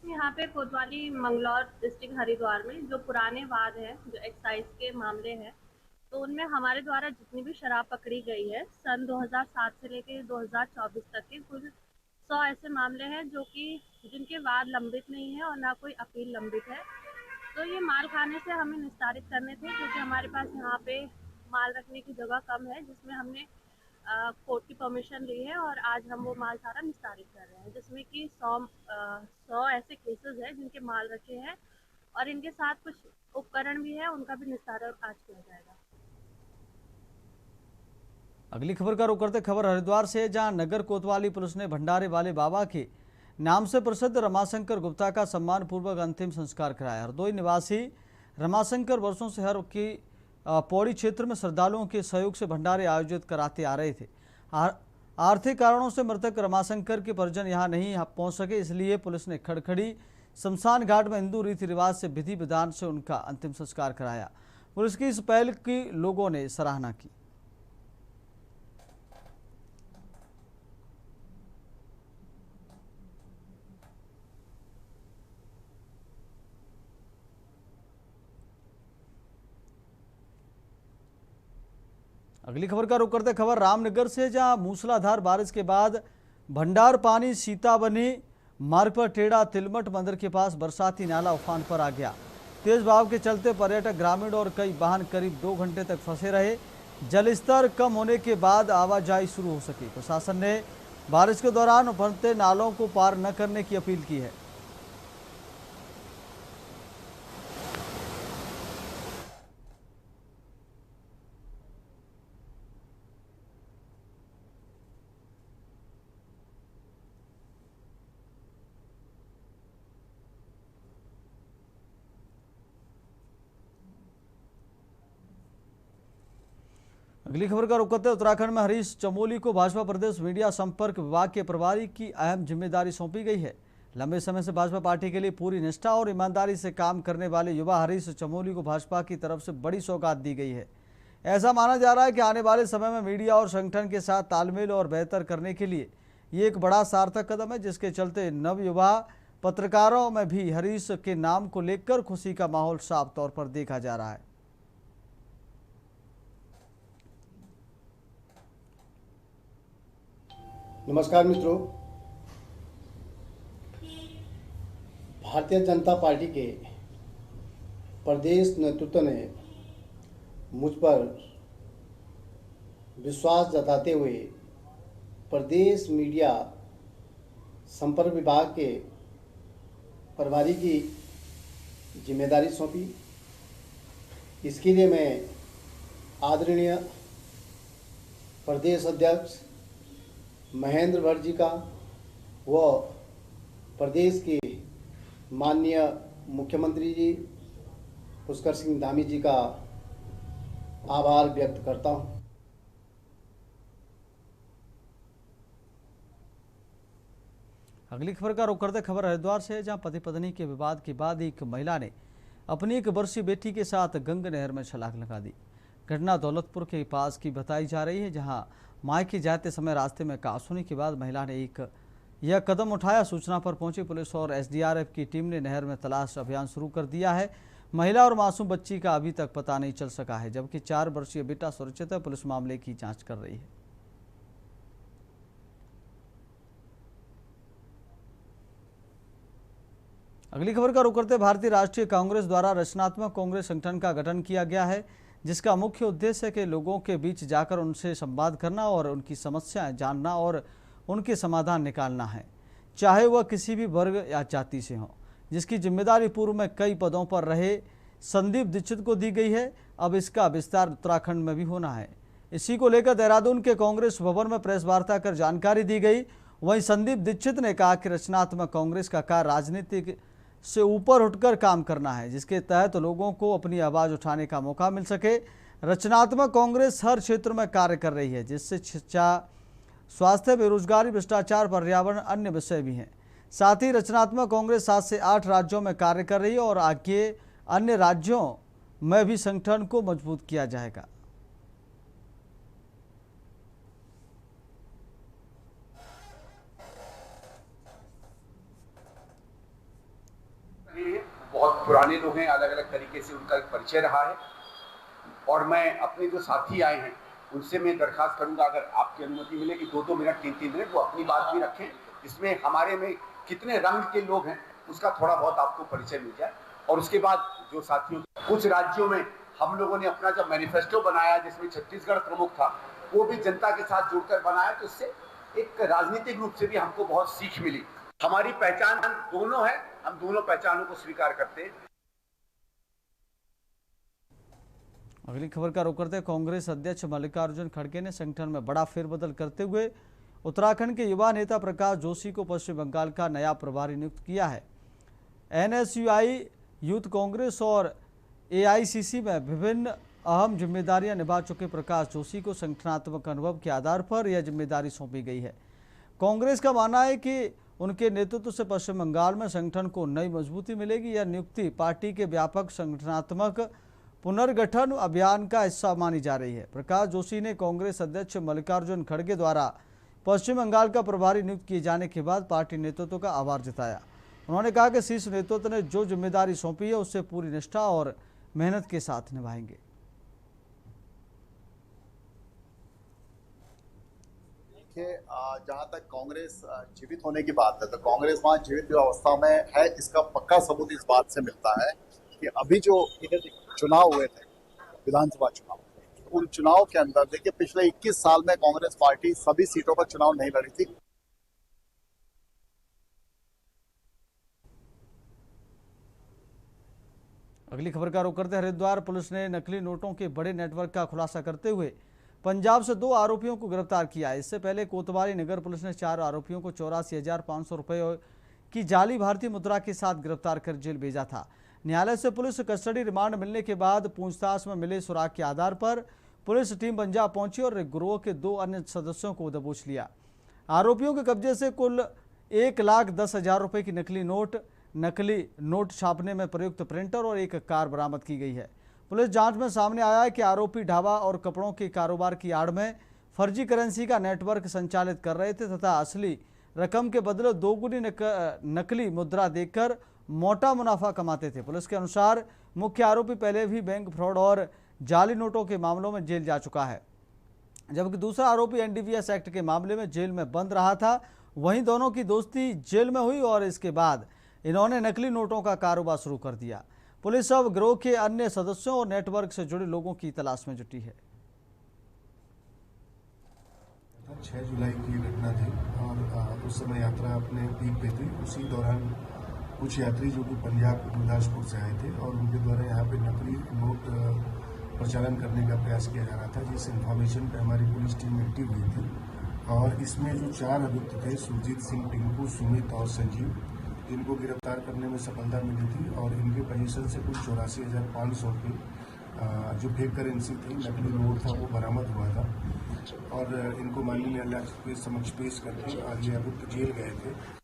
यहाँ पे कोतवाली मंगलौर डिस्ट्रिक्ट हरिद्वार में जो पुराने वाद है, जो एक्साइज के मामले हैं, तो उनमें हमारे द्वारा जितनी भी शराब पकड़ी गई है सन 2007 से लेकर 2024 तक के कुल 100 ऐसे मामले हैं जो कि जिनके वाद लंबित नहीं है और ना कोई अपील लंबित है। तो ये माल खाने से हमें निस्तारित करने थे, क्योंकि हमारे पास यहाँ पे माल रखने की जगह कम है, जिसमें हमने कोर्ट की परमिशन ली है और आज हम वो माल सारा निस्तारित कर रहे हैं, जिसमें कि 100 ऐसे केसेस हैं जिनके माल रखे हैं और इनके साथ कुछ उपकरण भी है, उनका भी निस्तारण आज किया जाएगा। अगली खबर का रुख करते खबर हरिद्वार से, जहां नगर कोतवाली पुलिस ने भंडारे वाले बाबा के नाम से प्रसिद्ध रमाशंकर गुप्ता का सम्मान पूर्वक अंतिम संस्कार कराया। हरदोई निवासी रमाशंकर वर्षों से हर की पौड़ी क्षेत्र में श्रद्धालुओं के सहयोग से भंडारे आयोजित कराते आ रहे थे। आर्थिक कारणों से मृतक रमाशंकर के परिजन यहां नहीं पहुंच सके, इसलिए पुलिस ने खड़खड़ी शमशान घाट में हिंदू रीति रिवाज से विधि विधान से उनका अंतिम संस्कार कराया। पुलिस की इस पहल की लोगों ने सराहना की। अगली खबर का रुख करते खबर रामनगर से, जहां मूसलाधार बारिश के बाद भंडार पानी सीताबनी मार्ग पर टेढ़ा तिलमट मंदिर के पास बरसाती नाला उफान पर आ गया। तेज बहाव के चलते पर्यटक, ग्रामीण और कई वाहन करीब 2 घंटे तक फंसे रहे। जलस्तर कम होने के बाद आवाजाही शुरू हो सकी। प्रशासन ने बारिश के दौरान उफनते नालों को पार न करने की अपील की है। अगली खबर का रुख करते उत्तराखंड में हरीश चमोली को भाजपा प्रदेश मीडिया संपर्क विभाग के प्रभारी की अहम जिम्मेदारी सौंपी गई है। लंबे समय से भाजपा पार्टी के लिए पूरी निष्ठा और ईमानदारी से काम करने वाले युवा हरीश चमोली को भाजपा की तरफ से बड़ी सौगात दी गई है। ऐसा माना जा रहा है कि आने वाले समय में मीडिया और संगठन के साथ तालमेल और बेहतर करने के लिए ये एक बड़ा सार्थक कदम है, जिसके चलते नवयुवा पत्रकारों में भी हरीश के नाम को लेकर खुशी का माहौल साफ तौर पर देखा जा रहा है। नमस्कार मित्रों, भारतीय जनता पार्टी के प्रदेश नेतृत्व ने मुझ पर विश्वास जताते हुए प्रदेश मीडिया संपर्क विभाग के प्रभारी की जिम्मेदारी सौंपी। इसके लिए मैं आदरणीय प्रदेश अध्यक्ष महेंद्र भट्ट जी का व प्रदेश के माननीय मुख्यमंत्री जी पुष्कर सिंह धामी जी का आभार व्यक्त करता हूं। अगली खबर का रुख करते खबर हरिद्वार से, जहां पति पत्नी के विवाद के बाद एक महिला ने अपनी 1 वर्षीय बेटी के साथ गंग नहर में छलांग लगा दी। घटना दौलतपुर के पास की बताई जा रही है, जहां मायके जाते समय रास्ते में कासुनी के बाद महिला ने यह कदम उठाया। सूचना पर पहुंची पुलिस और एसडीआरएफ की टीम ने नहर में तलाश अभियान शुरू कर दिया है। महिला और मासूम बच्ची का अभी तक पता नहीं चल सका है, जबकि 4 वर्षीय बेटा सुरक्षित है। पुलिस मामले की जांच कर रही है। अगली खबर का रुख करते भारतीय राष्ट्रीय कांग्रेस द्वारा रचनात्मक कांग्रेस संगठन का गठन किया गया है, जिसका मुख्य उद्देश्य है कि लोगों के बीच जाकर उनसे संवाद करना और उनकी समस्याएं जानना और उनके समाधान निकालना है, चाहे वह किसी भी वर्ग या जाति से हो, जिसकी जिम्मेदारी पूर्व में कई पदों पर रहे संदीप दीक्षित को दी गई है। अब इसका विस्तार उत्तराखंड में भी होना है। इसी को लेकर देहरादून के कांग्रेस भवन में प्रेस वार्ता कर जानकारी दी गई। वहीं संदीप दीक्षित ने कहा कि रचनात्मक कांग्रेस का कार्य राजनीतिक से ऊपर उठकर काम करना है, जिसके तहत लोगों को अपनी आवाज़ उठाने का मौका मिल सके। रचनात्मक कांग्रेस हर क्षेत्र में कार्य कर रही है, जिससे शिक्षा, स्वास्थ्य, बेरोजगारी, भ्रष्टाचार, पर्यावरण, अन्य विषय भी हैं। साथ ही रचनात्मक कांग्रेस 7 से 8 राज्यों में कार्य कर रही है और आगे अन्य राज्यों में भी संगठन को मजबूत किया जाएगा। बहुत पुराने लोग हैं, अलग अलग तरीके से उनका एक परिचय रहा है और मैं अपने जो साथी आए हैं उनसे मैं दरखास्त करूंगा, अगर आपकी अनुमति मिले कि 2-2 मिनट 3-3 मिनट वो अपनी बात भी रखें जिसमें हमारे में कितने रंग के लोग हैं उसका थोड़ा बहुत आपको परिचय मिल जाए। और उसके बाद जो साथियों, कुछ राज्यों में हम लोगों ने अपना जब मैनिफेस्टो बनाया जिसमें छत्तीसगढ़ प्रमुख था, वो भी जनता के साथ जुड़कर बनाया, तो इससे एक राजनीतिक रूप से भी हमको बहुत सीख मिली। हमारी पहचान दोनों है, हम दोनों पहचानों को स्वीकार करते हैं। अगली खबर का रुख करते हैं। कांग्रेस अध्यक्ष मल्लिकार्जुन खड़गे ने संगठन में बड़ा फेरबदल करते हुए उत्तराखंड के युवा नेता प्रकाश जोशी को पश्चिम बंगाल का नया प्रभारी नियुक्त किया है। NSUI, यूथ कांग्रेस और AICC में विभिन्न अहम जिम्मेदारियां निभा चुके प्रकाश जोशी को संगठनात्मक अनुभव के आधार पर यह जिम्मेदारी सौंपी गई है। कांग्रेस का मानना है कि उनके नेतृत्व से पश्चिम बंगाल में संगठन को नई मजबूती मिलेगी। यह नियुक्ति पार्टी के व्यापक संगठनात्मक पुनर्गठन अभियान का हिस्सा मानी जा रही है। प्रकाश जोशी ने कांग्रेस अध्यक्ष मल्लिकार्जुन खड़गे द्वारा पश्चिम बंगाल का प्रभारी नियुक्त किए जाने के बाद पार्टी नेतृत्व का आभार जताया। उन्होंने कहा कि शीर्ष नेतृत्व ने जो जिम्मेदारी सौंपी है उससे पूरी निष्ठा और मेहनत के साथ निभाएंगे। जहाँ तक कांग्रेस जीवित होने की बात है तो कांग्रेस वहाँ जीवित अवस्था में है, इसका पक्का सबूत इस बात से मिलता है कि अभी जो चुनाव हुए थे, विधानसभा चुनाव, उन चुनाव के अंदर देखिए पिछले 21 साल में कांग्रेस पार्टी सभी सीटों पर चुनाव नहीं लड़ी थी। अगली खबर का रुख करते हैं। हरिद्वार पुलिस ने नकली नोटों के बड़े नेटवर्क का खुलासा करते हुए पंजाब से 2 आरोपियों को गिरफ्तार किया। इससे पहले कोतवाली नगर पुलिस ने 4 आरोपियों को 84,500 रुपये की जाली भारतीय मुद्रा के साथ गिरफ्तार कर जेल भेजा था। न्यायालय से पुलिस कस्टडी रिमांड मिलने के बाद पूछताछ में मिले सुराग के आधार पर पुलिस टीम पंजाब पहुंची और गिरोह के 2 अन्य सदस्यों को दबोच लिया। आरोपियों के कब्जे से कुल 1,10,000 रुपये की नकली नोट छापने में प्रयुक्त प्रिंटर और एक कार बरामद की गई है। पुलिस जांच में सामने आया है कि आरोपी ढाबा और कपड़ों के कारोबार की आड़ में फर्जी करेंसी का नेटवर्क संचालित कर रहे थे तथा असली रकम के बदले 2 गुनी नकली मुद्रा देकर मोटा मुनाफा कमाते थे। पुलिस के अनुसार मुख्य आरोपी पहले भी बैंक फ्रॉड और जाली नोटों के मामलों में जेल जा चुका है, जबकि दूसरा आरोपी NDPS एक्ट के मामले में जेल में बंद रहा था। वहीं दोनों की दोस्ती जेल में हुई और इसके बाद इन्होंने नकली नोटों का कारोबार शुरू कर दिया। पुलिस अब गिरोह के अन्य सदस्यों और नेटवर्क से जुड़े लोगों की तलाश में जुटी है। 6 जुलाई की घटना थी और उस समय यात्रा अपने पीक पे थी। उसी दौरान कुछ यात्री जो कि पंजाब गुरदासपुर से आए थे और उनके द्वारा यहाँ पे नकली नोट प्रचालन करने का प्रयास किया जा रहा था, जिस इन्फॉर्मेशन पे हमारी पुलिस टीम एक्टिव हुई थी। और इसमें जो 4 अभियुक्त थे, सुरजीत सिंह, टिंकू, सुमित और संजीव, इनको गिरफ्तार करने में सफलता मिली थी और इनके पोजीशन से कुल 84,500 रुपये जो फेक करेंसी थी, नकली नोट था, वो बरामद हुआ था और इनको माननीय न्यायालय के समक्ष पेश करके आगे अभियुक्त जेल गए थे।